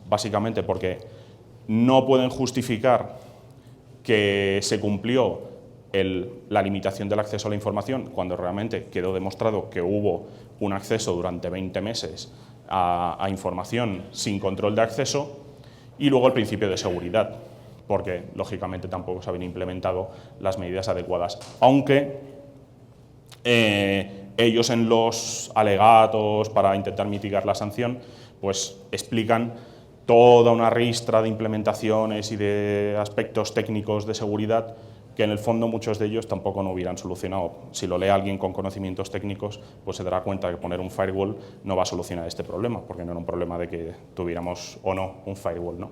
básicamente porque no pueden justificar que se cumplió la limitación del acceso a la información cuando realmente quedó demostrado que hubo un acceso durante 20 meses a información sin control de acceso, y luego el principio de seguridad, porque lógicamente tampoco se habían implementado las medidas adecuadas, aunque ellos en los alegatos para intentar mitigar la sanción pues explican toda una ristra de implementaciones y de aspectos técnicos de seguridad que en el fondo muchos de ellos tampoco no hubieran solucionado. Si lo lee alguien con conocimientos técnicos, pues se dará cuenta que poner un firewall no va a solucionar este problema, porque no era un problema de que tuviéramos o no un firewall, ¿no?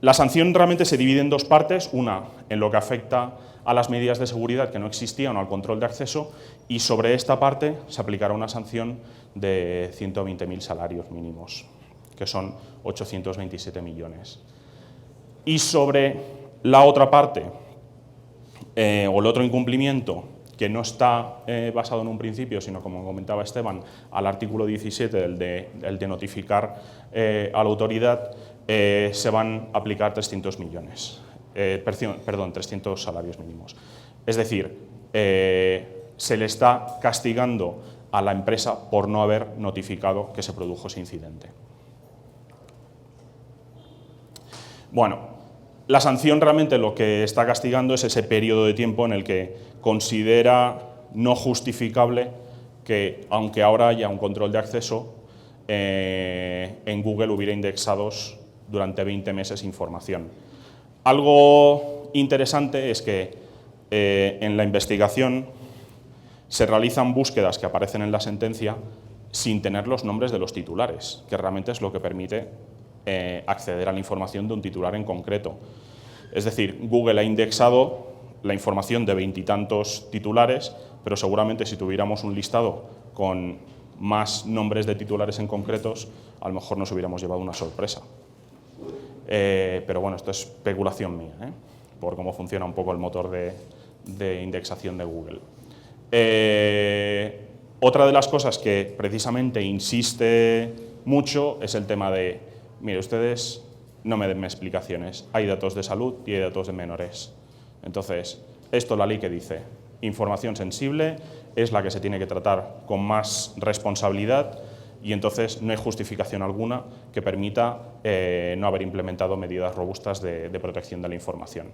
La sanción realmente se divide en dos partes, una en lo que afecta a las medidas de seguridad que no existían o al control de acceso, y sobre esta parte se aplicará una sanción de 120.000 salarios mínimos, que son 827 millones. Y sobre la otra parte, o el otro incumplimiento, que no está basado en un principio, sino, como comentaba Esteban, al artículo 17, el de notificar a la autoridad, se van a aplicar 300 millones. perdón, 300 salarios mínimos. Es decir, se le está castigando a la empresa por no haber notificado que se produjo ese incidente. Bueno, la sanción realmente lo que está castigando es ese periodo de tiempo en el que considera no justificable que, aunque ahora haya un control de acceso, en Google hubiera indexados durante 20 meses información. Algo interesante es que en la investigación se realizan búsquedas que aparecen en la sentencia sin tener los nombres de los titulares, que realmente es lo que permite acceder a la información de un titular en concreto. Es decir, Google ha indexado la información de 20 y tantos titulares, pero seguramente si tuviéramos un listado con más nombres de titulares en concretos, a lo mejor nos hubiéramos llevado una sorpresa. Pero bueno, esto es especulación mía, por cómo funciona un poco el motor de indexación de Google. Otra de las cosas que precisamente insiste mucho es el tema de, mire, ustedes no me den explicaciones, hay datos de salud y hay datos de menores. Entonces, esto la ley que dice, información sensible es la que se tiene que tratar con más responsabilidad y entonces no hay justificación alguna que permita no haber implementado medidas robustas de protección de la información.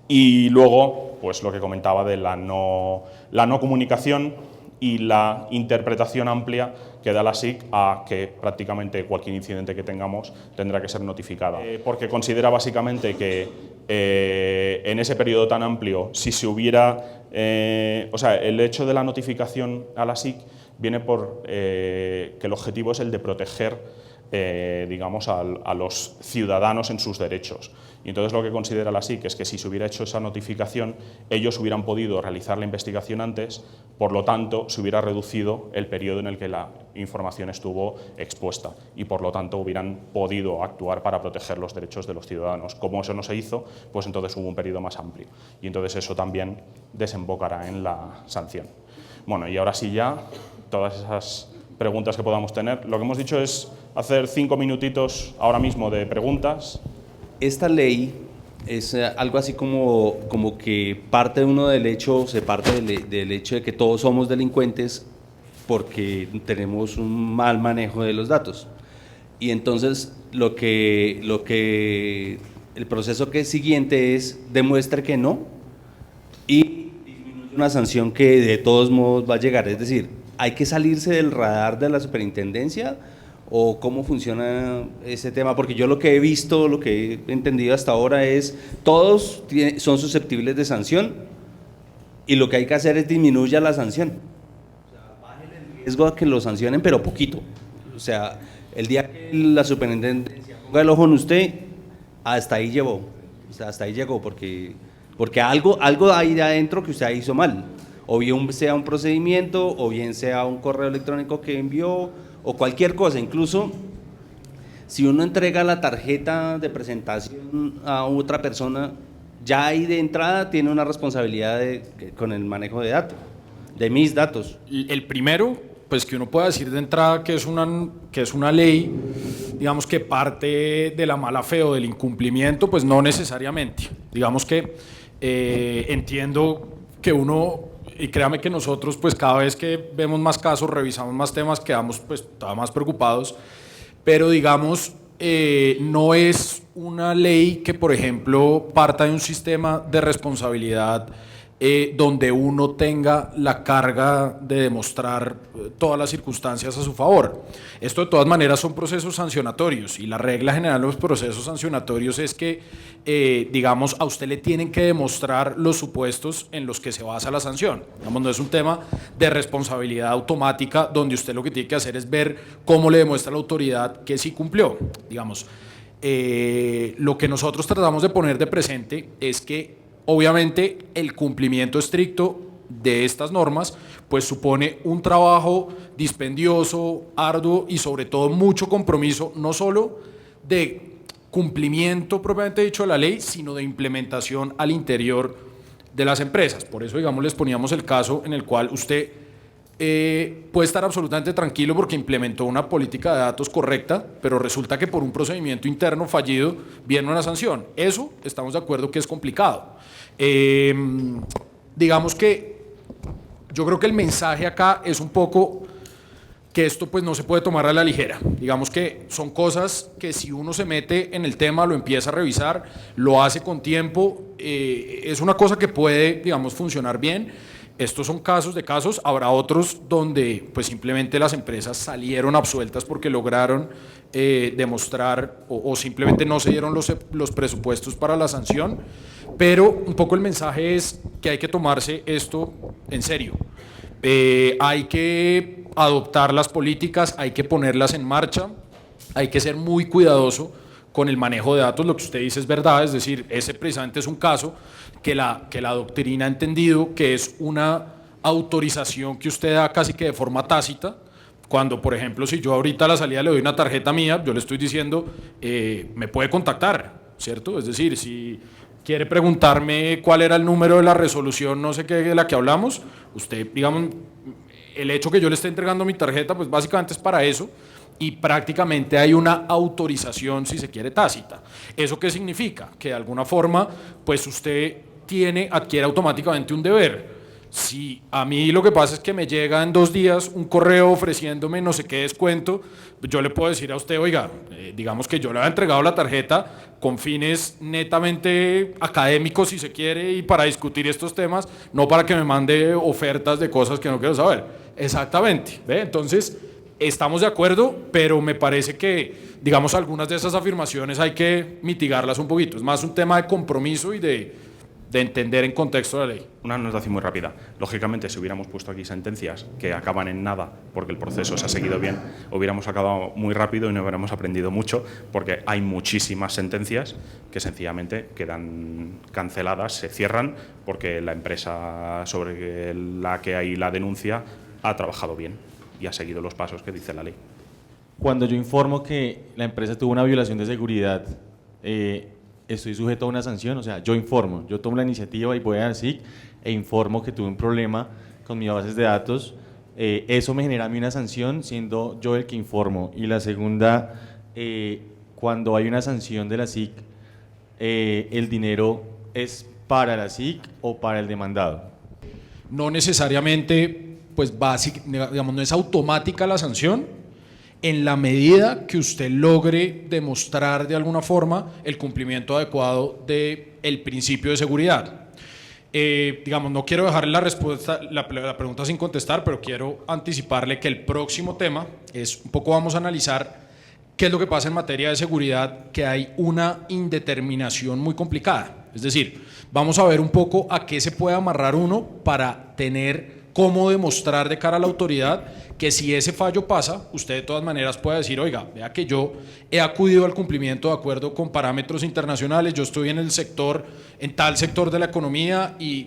Y luego, pues lo que comentaba de la no comunicación y la interpretación amplia que da la SIC a que prácticamente cualquier incidente que tengamos tendrá que ser notificada. Porque considera básicamente que en ese periodo tan amplio, si se hubiera... o sea, el hecho de la notificación a la SIC viene por que el objetivo es el de proteger digamos, a los ciudadanos en sus derechos. Y entonces lo que considera la SIC es que si se hubiera hecho esa notificación, ellos hubieran podido realizar la investigación antes, por lo tanto, se hubiera reducido el periodo en el que la información estuvo expuesta y, por lo tanto, hubieran podido actuar para proteger los derechos de los ciudadanos. Como eso no se hizo, pues entonces hubo un periodo más amplio. Y entonces eso también desembocará en la sanción. Bueno, y ahora sí ya, todas esas preguntas que podamos tener. Lo que hemos dicho es hacer 5 minutitos ahora mismo de preguntas. Esta ley es algo así como que parte uno del hecho, se parte del hecho de que todos somos delincuentes porque tenemos un mal manejo de los datos. Y entonces el proceso que es siguiente es demuestre que no y disminuye una sanción que de todos modos va a llegar. Es decir, ¿hay que salirse del radar de la superintendencia o cómo funciona ese tema? Porque yo lo que he visto, lo que he entendido hasta ahora es todos son susceptibles de sanción y lo que hay que hacer es disminuir la sanción. O sea, bajen el riesgo a que lo sancionen, pero poquito. O sea, el día que la superintendencia ponga el ojo en usted, hasta ahí llevó. O sea, hasta ahí llegó, porque algo hay de adentro que usted hizo mal. O bien sea un procedimiento, o bien sea un correo electrónico que envió, o cualquier cosa. Incluso si uno entrega la tarjeta de presentación a otra persona, ya ahí de entrada tiene una responsabilidad con el manejo de datos, de mis datos. El primero, pues que uno pueda decir de entrada que es una ley, digamos que parte de la mala fe o del incumplimiento, pues no necesariamente. Digamos que entiendo que uno... Y créame que nosotros, pues cada vez que vemos más casos, revisamos más temas, quedamos pues todavía más preocupados, pero digamos, no es una ley que, por ejemplo, parta de un sistema de responsabilidad donde uno tenga la carga de demostrar todas las circunstancias a su favor. Esto de todas maneras son procesos sancionatorios y la regla general de los procesos sancionatorios es que, digamos, a usted le tienen que demostrar los supuestos en los que se basa la sanción. Digamos, no es un tema de responsabilidad automática donde usted lo que tiene que hacer es ver cómo le demuestra la autoridad que sí cumplió. Digamos, lo que nosotros tratamos de poner de presente es que obviamente el cumplimiento estricto de estas normas pues supone un trabajo dispendioso, arduo y sobre todo mucho compromiso, no solo de cumplimiento propiamente dicho de la ley, sino de implementación al interior de las empresas. Por eso, digamos, les poníamos el caso en el cual usted puede estar absolutamente tranquilo porque implementó una política de datos correcta, pero resulta que por un procedimiento interno fallido viene una sanción. Eso estamos de acuerdo que es complicado. Digamos que yo creo que el mensaje acá es un poco que esto pues no se puede tomar a la ligera. Digamos que son cosas que si uno se mete en el tema, lo empieza a revisar, lo hace con tiempo, es una cosa que puede, digamos, funcionar bien. Estos son casos de casos, habrá otros donde pues simplemente las empresas salieron absueltas porque lograron demostrar o simplemente no se dieron los presupuestos para la sanción, pero un poco el mensaje es que hay que tomarse esto en serio. Hay que adoptar las políticas, hay que ponerlas en marcha, hay que ser muy cuidadoso con el manejo de datos. Lo que usted dice es verdad, es decir, ese precisamente es un caso que la doctrina ha entendido que es una autorización que usted da casi que de forma tácita, cuando, por ejemplo, si yo ahorita a la salida le doy una tarjeta mía, yo le estoy diciendo, me puede contactar, ¿cierto? Es decir, si quiere preguntarme cuál era el número de la resolución, no sé qué, de la que hablamos, usted, digamos, el hecho que yo le esté entregando mi tarjeta, pues básicamente es para eso, y prácticamente hay una autorización, si se quiere, tácita. ¿Eso qué significa? Que de alguna forma, pues usted adquiere automáticamente un deber. Si a mí lo que pasa es que me llega en 2 días un correo ofreciéndome no sé qué descuento, yo le puedo decir a usted, oiga, digamos que yo le he entregado la tarjeta con fines netamente académicos, si se quiere, y para discutir estos temas, no para que me mande ofertas de cosas que no quiero saber. Exactamente, ¿ve? Entonces, estamos de acuerdo, pero me parece que, digamos, algunas de esas afirmaciones hay que mitigarlas un poquito. Es más un tema de compromiso y de entender en contexto la ley. Una anotación muy rápida. Lógicamente, si hubiéramos puesto aquí sentencias que acaban en nada porque el proceso se ha seguido bien, hubiéramos acabado muy rápido y no hubiéramos aprendido mucho, porque hay muchísimas sentencias que sencillamente quedan canceladas, se cierran, porque la empresa sobre la que hay la denuncia ha trabajado bien y ha seguido los pasos que dice la ley. Cuando yo informo que la empresa tuvo una violación de seguridad, estoy sujeto a una sanción. O sea, yo informo, yo tomo la iniciativa y voy al SIC e informo que tuve un problema con mis bases de datos. Eso me genera a mí una sanción siendo yo el que informo. Y la segunda, cuando hay una sanción de la SIC, ¿el dinero es para la SIC o para el demandado? No necesariamente, pues digamos, no es automática la sanción, en la medida que usted logre demostrar de alguna forma el cumplimiento adecuado del principio de seguridad. Digamos, no quiero dejar la pregunta sin contestar, pero quiero anticiparle que el próximo tema es un poco, vamos a analizar qué es lo que pasa en materia de seguridad, que hay una indeterminación muy complicada. Es decir, vamos a ver un poco a qué se puede amarrar uno para tener cómo demostrar de cara a la autoridad que si ese fallo pasa, usted de todas maneras puede decir, oiga, vea que yo he acudido al cumplimiento de acuerdo con parámetros internacionales, yo estoy en tal sector de la economía y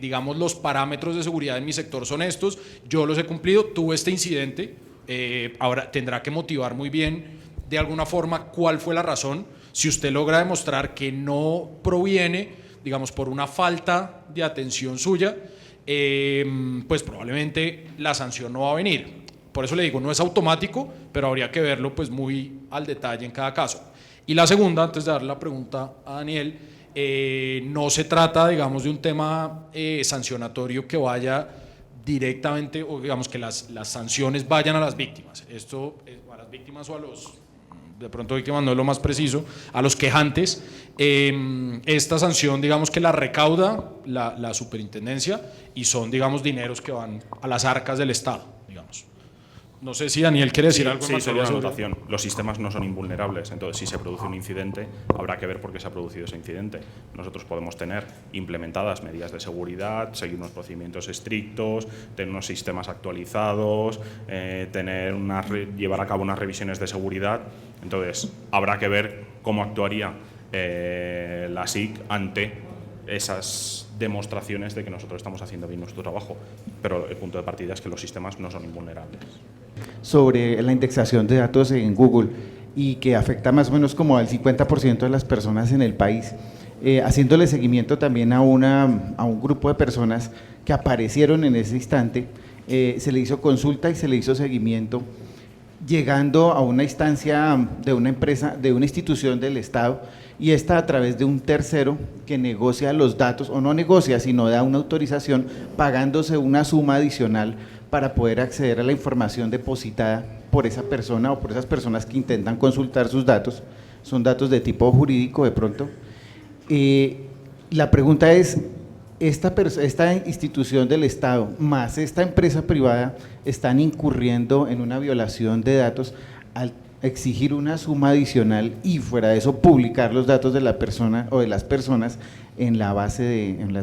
digamos los parámetros de seguridad en mi sector son estos, yo los he cumplido, tuve este incidente, ahora tendrá que motivar muy bien de alguna forma cuál fue la razón. Si usted logra demostrar que no proviene, digamos, por una falta de atención suya, pues probablemente la sanción no va a venir. Por eso le digo, no es automático, pero habría que verlo pues muy al detalle en cada caso. Y la segunda, antes de dar la pregunta a Daniel, no se trata, digamos, de un tema sancionatorio que vaya directamente, o digamos que las sanciones vayan a las víctimas. Esto, a las víctimas o a los, de pronto víctimas no es lo más preciso, a los quejantes. Esta sanción, digamos que la recauda la superintendencia y son, digamos, dineros que van a las arcas del Estado, digamos. No sé si Daniel quiere decir algo más. Sí, solo una anotación. Los sistemas no son invulnerables, entonces si se produce un incidente, habrá que ver por qué se ha producido ese incidente. Nosotros podemos tener implementadas medidas de seguridad, seguir unos procedimientos estrictos, tener unos sistemas actualizados, llevar a cabo unas revisiones de seguridad. Entonces, habrá que ver cómo actuaría la SIC ante esas demostraciones de que nosotros estamos haciendo bien nuestro trabajo, pero el punto de partida es que los sistemas no son invulnerables. Sobre la indexación de datos en Google y que afecta más o menos como al 50% de las personas en el país, haciéndole seguimiento también a un grupo de personas que aparecieron en ese instante se le hizo consulta y se le hizo seguimiento, llegando a una instancia de una empresa, de una institución del Estado, y esta a través de un tercero que negocia los datos, o no negocia, sino da una autorización pagándose una suma adicional para poder acceder a la información depositada por esa persona o por esas personas que intentan consultar sus datos. Son datos de tipo jurídico de pronto. La pregunta es, esta institución del Estado más esta empresa privada están incurriendo en una violación de datos al exigir una suma adicional y fuera de eso publicar los datos de la persona o de las personas en las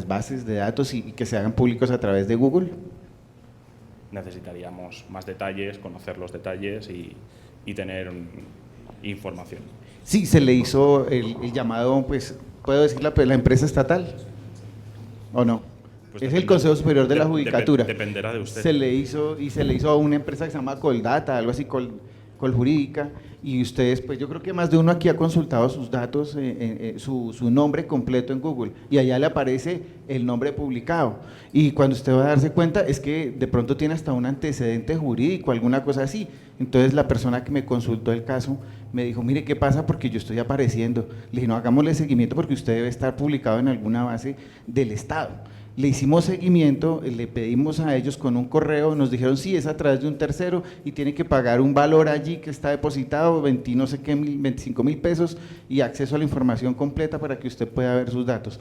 bases de datos y que se hagan públicos a través de Google. Necesitaríamos más detalles, conocer los detalles y tener información. Sí, se le hizo el llamado, pues, ¿puedo decir la empresa estatal? ¿O no? Pues es depende, el Consejo Superior de la Judicatura. Dependerá de usted. Se le hizo a una empresa que se llama Coldata, algo así, Coljurídica, y ustedes, pues yo creo que más de uno aquí ha consultado sus datos, su nombre completo en Google, y allá le aparece el nombre publicado, y cuando usted va a darse cuenta es que de pronto tiene hasta un antecedente jurídico, alguna cosa así. Entonces la persona que me consultó el caso me dijo, mire, ¿qué pasa? Porque yo estoy apareciendo. Le dije, no, hagámosle seguimiento porque usted debe estar publicado en alguna base del Estado. Le hicimos seguimiento, le pedimos a ellos con un correo, nos dijeron sí, es a través de un tercero y tiene que pagar un valor allí que está depositado, 25.000 pesos y acceso a la información completa para que usted pueda ver sus datos.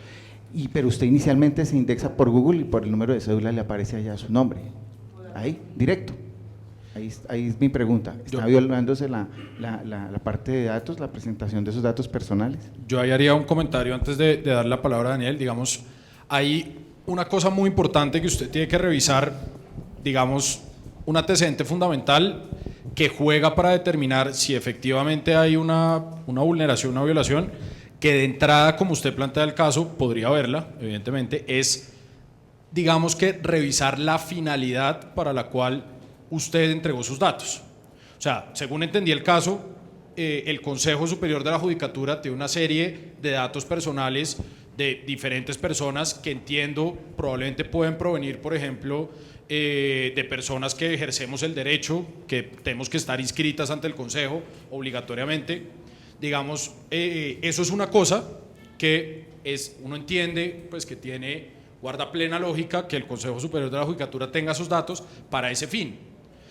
Pero usted inicialmente se indexa por Google y por el número de cédula le aparece allá su nombre, ahí, directo. Ahí es mi pregunta, ¿está violándose la parte de datos, la presentación de esos datos personales? Yo ahí haría un comentario antes de dar la palabra a Daniel. Digamos, hay una cosa muy importante que usted tiene que revisar, digamos, un antecedente fundamental que juega para determinar si efectivamente hay una vulneración, una violación, que de entrada, como usted plantea el caso, podría haberla, evidentemente, es, digamos que revisar la finalidad para la cual usted entregó sus datos. O sea, según entendí el caso, el Consejo Superior de la Judicatura tiene una serie de datos personales de diferentes personas que entiendo probablemente pueden provenir, por ejemplo, de personas que ejercemos el derecho, que tenemos que estar inscritas ante el Consejo obligatoriamente. Digamos, eso es una cosa que uno entiende, pues que guarda plena lógica que el Consejo Superior de la Judicatura tenga esos datos para ese fin.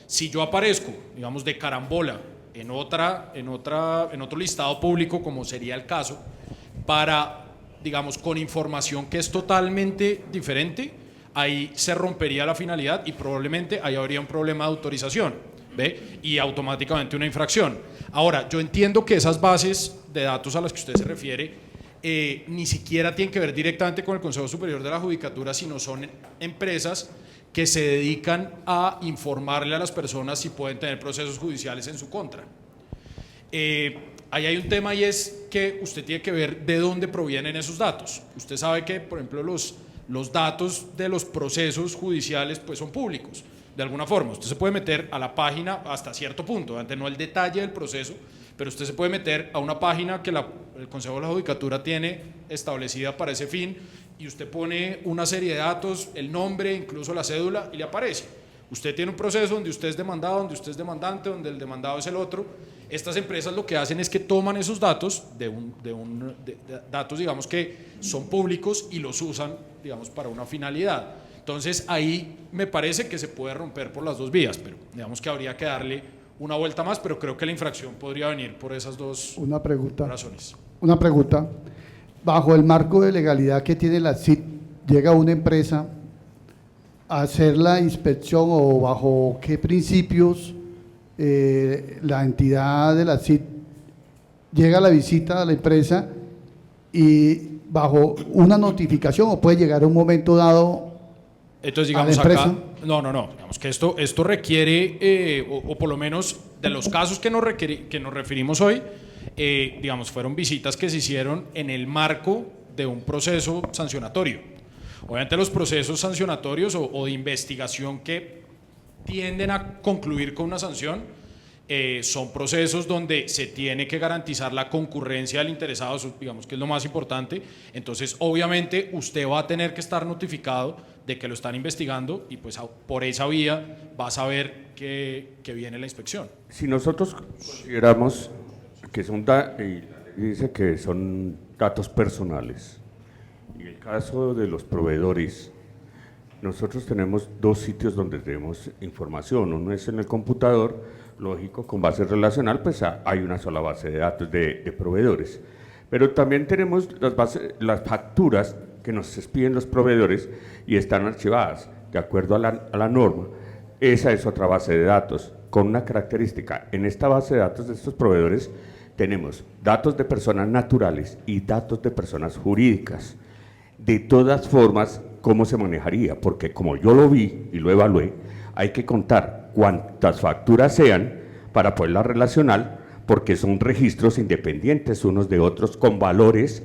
Si yo aparezco, digamos, de carambola en otro listado público, como sería el caso, digamos, con información que es totalmente diferente, ahí se rompería la finalidad y probablemente ahí habría un problema de autorización, ¿ve? Y automáticamente una infracción. Ahora, yo entiendo que esas bases de datos a las que usted se refiere ni siquiera tienen que ver directamente con el Consejo Superior de la Judicatura, sino son empresas que se dedican a informarle a las personas si pueden tener procesos judiciales en su contra. Ahí hay un tema y es que usted tiene que ver de dónde provienen esos datos. Usted sabe que, por ejemplo, los datos de los procesos judiciales pues son públicos, de alguna forma. Usted se puede meter a la página hasta cierto punto, obviamente no el detalle del proceso, pero usted se puede meter a una página que el Consejo de la Judicatura tiene establecida para ese fin y usted pone una serie de datos, el nombre, incluso la cédula y le aparece. Usted tiene un proceso donde usted es demandado, donde usted es demandante, donde el demandado es el otro. Estas empresas lo que hacen es que toman esos datos, datos digamos que son públicos y los usan digamos para una finalidad. Entonces ahí me parece que se puede romper por las dos vías, pero digamos que habría que darle una vuelta más, pero creo que la infracción podría venir por esas dos razones. Una pregunta. Bajo el marco de legalidad que tiene la CIT, llega una empresa a hacer la inspección o bajo qué principios la entidad de la CIT llega a la visita a la empresa y bajo una notificación o puede llegar a un momento dado. Entonces, digamos, acá, no, digamos que esto requiere, o por lo menos de los casos que nos referimos hoy, digamos, fueron visitas que se hicieron en el marco de un proceso sancionatorio. Obviamente los procesos sancionatorios o de investigación que tienden a concluir con una sanción, Son procesos donde se tiene que garantizar la concurrencia del interesado, eso, digamos que es lo más importante. Entonces, obviamente, usted va a tener que estar notificado de que lo están investigando y pues por esa vía va a saber que viene la inspección. Si nosotros consideramos que dice que son datos personales, en el caso de los proveedores, nosotros tenemos dos sitios donde tenemos información. Uno es en el computador, lógico, con base relacional, pues hay una sola base de datos de proveedores. Pero también tenemos las facturas que nos piden los proveedores y están archivadas de acuerdo a la norma. Esa es otra base de datos con una característica. En esta base de datos de estos proveedores tenemos datos de personas naturales y datos de personas jurídicas. De todas formas, ¿cómo se manejaría? Porque como yo lo vi y lo evalué, hay que contar cuántas facturas sean para poderlas relacionar, porque son registros independientes unos de otros, con valores,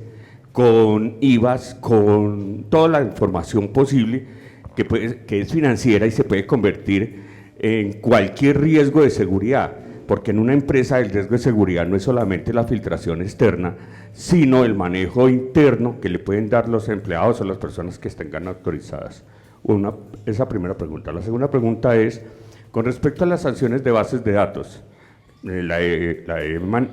con IVAs, con toda la información posible que es financiera y se puede convertir en cualquier riesgo de seguridad, porque en una empresa el riesgo de seguridad no es solamente la filtración externa, sino el manejo interno que le pueden dar los empleados o las personas que estén autorizadas. Esa primera pregunta. La segunda pregunta es, con respecto a las sanciones de bases de datos, la he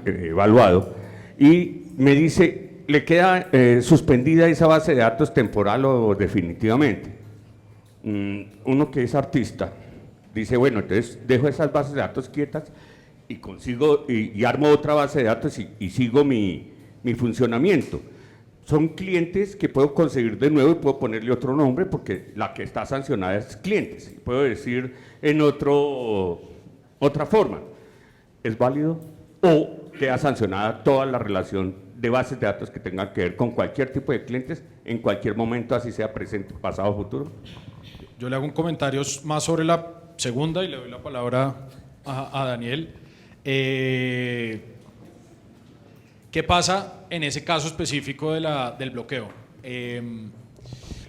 evaluado y me dice, ¿le queda suspendida esa base de datos temporal o definitivamente? Uno que es artista dice, bueno, entonces dejo esas bases de datos quietas y consigo y armo otra base de datos y sigo mi funcionamiento. Son clientes que puedo conseguir de nuevo y puedo ponerle otro nombre porque la que está sancionada es clientes. Puedo decir en otra forma. ¿Es válido? ¿O queda sancionada toda la relación de bases de datos que tengan que ver con cualquier tipo de clientes en cualquier momento, así sea presente, pasado o futuro? Yo le hago un comentario más sobre la segunda y le doy la palabra a Daniel. ¿Qué pasa en ese caso específico del bloqueo?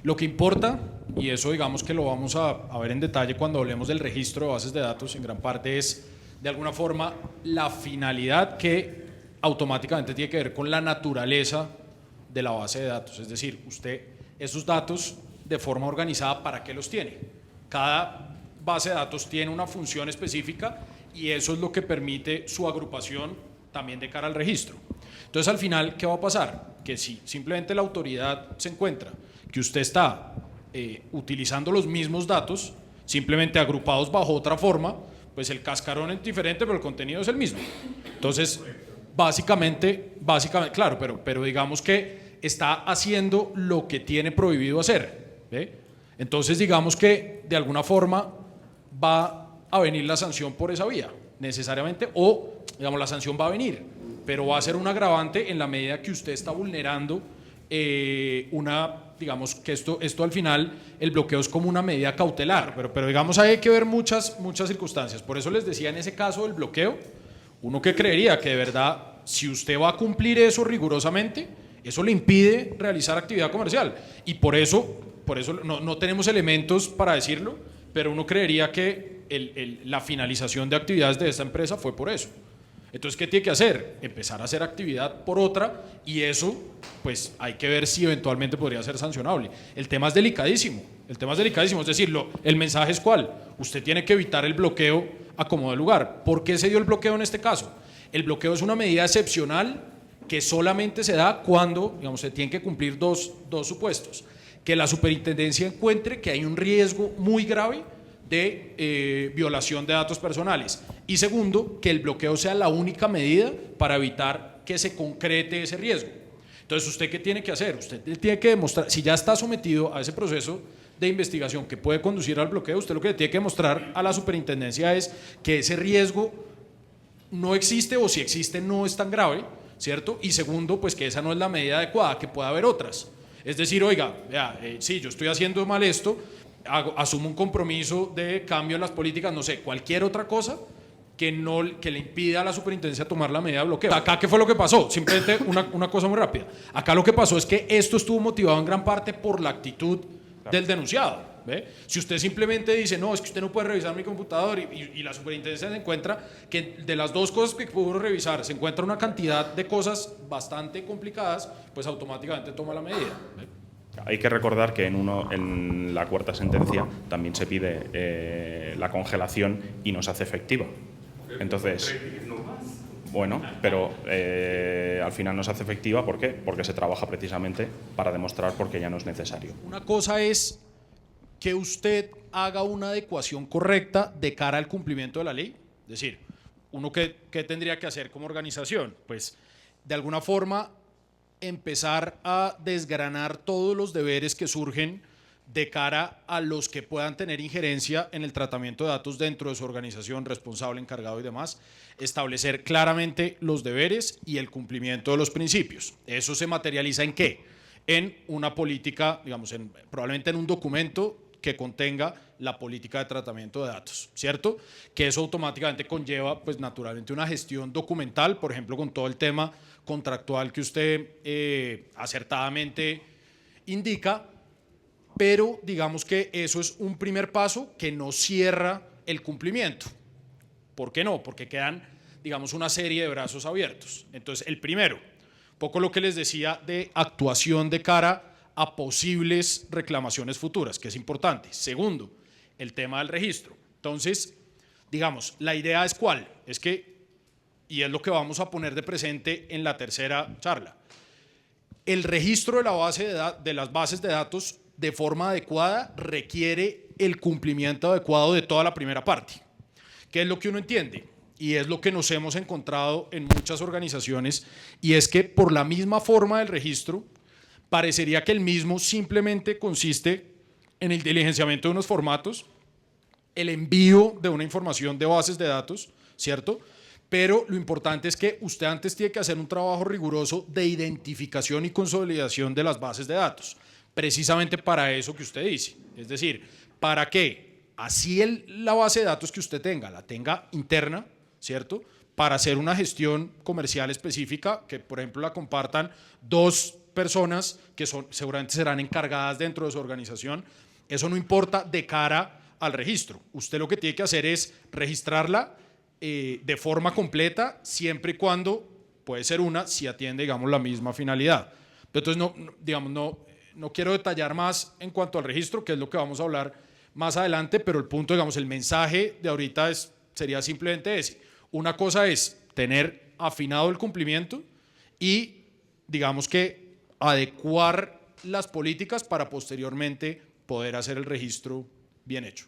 Lo que importa, y eso digamos que lo vamos a ver en detalle cuando hablemos del registro de bases de datos, en gran parte es de alguna forma la finalidad que automáticamente tiene que ver con la naturaleza de la base de datos. Es decir, usted esos datos de forma organizada, ¿para qué los tiene? Cada base de datos tiene una función específica y eso es lo que permite su agrupación también de cara al registro. Entonces, al final, ¿qué va a pasar? Que si simplemente la autoridad se encuentra que usted está utilizando los mismos datos, simplemente agrupados bajo otra forma, pues el cascarón es diferente, pero el contenido es el mismo. Entonces, básicamente claro, pero digamos que está haciendo lo que tiene prohibido hacer, ¿ve? Entonces, digamos que de alguna forma va a venir la sanción por esa vía, necesariamente, o digamos la sanción va a venir, pero va a ser un agravante en la medida que usted está vulnerando digamos que esto al final, el bloqueo es como una medida cautelar, pero digamos hay que ver muchas circunstancias. Por eso les decía, en ese caso del bloqueo, uno que creería que de verdad, si usted va a cumplir eso rigurosamente, eso le impide realizar actividad comercial, y por eso no tenemos elementos para decirlo, pero uno creería que la finalización de actividades de esta empresa fue por eso. Entonces, ¿qué tiene que hacer? Empezar a hacer actividad por otra, y eso, pues, hay que ver si eventualmente podría ser sancionable. El tema es delicadísimo, es decir, el mensaje es ¿cuál? Usted tiene que evitar el bloqueo a como de lugar. ¿Por qué se dio el bloqueo en este caso? El bloqueo es una medida excepcional que solamente se da cuando, digamos, se tienen que cumplir dos supuestos. Que la superintendencia encuentre que hay un riesgo muy grave de violación de datos personales, y segundo, que el bloqueo sea la única medida para evitar que se concrete ese riesgo. Entonces, ¿usted qué tiene que hacer? Usted tiene que demostrar, si ya está sometido a ese proceso de investigación que puede conducir al bloqueo, usted lo que le tiene que mostrar a la superintendencia es que ese riesgo no existe, o si existe no es tan grave, ¿cierto? Y segundo, pues que esa no es la medida adecuada, que pueda haber otras. Es decir, oiga, sí, yo estoy haciendo mal esto, asumo un compromiso de cambio en las políticas, no sé, cualquier otra cosa que le impida a la superintendencia tomar la medida de bloqueo. Acá, ¿qué fue lo que pasó? Simplemente una cosa muy rápida. Acá lo que pasó es que esto estuvo motivado en gran parte por la actitud del denunciado, ¿ve? Si usted simplemente dice, no, es que usted no puede revisar mi computador y la superintendencia se encuentra que de las dos cosas que pudo revisar se encuentra una cantidad de cosas bastante complicadas, pues automáticamente toma la medida, ¿ve? Hay que recordar que en la cuarta sentencia también se pide la congelación y no se hace efectiva. Entonces, bueno, pero al final no se hace efectiva, ¿por qué? Porque se trabaja precisamente para demostrar por qué ya no es necesario. Una cosa es que usted haga una adecuación correcta de cara al cumplimiento de la ley. Es decir, uno ¿qué tendría que hacer como organización? Pues de alguna forma empezar a desgranar todos los deberes que surgen de cara a los que puedan tener injerencia en el tratamiento de datos dentro de su organización, responsable, encargado y demás, establecer claramente los deberes y el cumplimiento de los principios. ¿Eso se materializa en qué? En una política, digamos, probablemente en un documento que contenga la política de tratamiento de datos, ¿cierto? Que eso automáticamente conlleva, pues naturalmente, una gestión documental, por ejemplo, con todo el tema contractual que usted acertadamente indica, pero digamos que eso es un primer paso que no cierra el cumplimiento. ¿Por qué no? Porque quedan, digamos, una serie de brazos abiertos. Entonces, el primero, poco lo que les decía de actuación de cara a posibles reclamaciones futuras, que es importante. Segundo, el tema del registro. Entonces, digamos, la idea es ¿cuál? Es que, y es lo que vamos a poner de presente en la tercera charla, el registro de las bases de datos de forma adecuada requiere el cumplimiento adecuado de toda la primera parte. ¿Qué es lo que uno entiende? Y es lo que nos hemos encontrado en muchas organizaciones, y es que por la misma forma del registro, parecería que el mismo simplemente consiste en el diligenciamiento de unos formatos, el envío de una información de bases de datos, ¿cierto? Pero lo importante es que usted antes tiene que hacer un trabajo riguroso de identificación y consolidación de las bases de datos, precisamente para eso que usted dice. Es decir, para que así la base de datos que usted tenga, la tenga interna, ¿cierto? Para hacer una gestión comercial específica, que por ejemplo la compartan dos personas que seguramente serán encargadas dentro de su organización, eso no importa de cara al registro. Usted lo que tiene que hacer es registrarla de forma completa, siempre y cuando, puede ser una, si atiende, digamos, la misma finalidad. Entonces, no quiero detallar más en cuanto al registro, que es lo que vamos a hablar más adelante, pero el punto, digamos, el mensaje de ahorita sería simplemente ese. Una cosa es tener afinado el cumplimiento y, digamos que, adecuar las políticas para posteriormente poder hacer el registro bien hecho.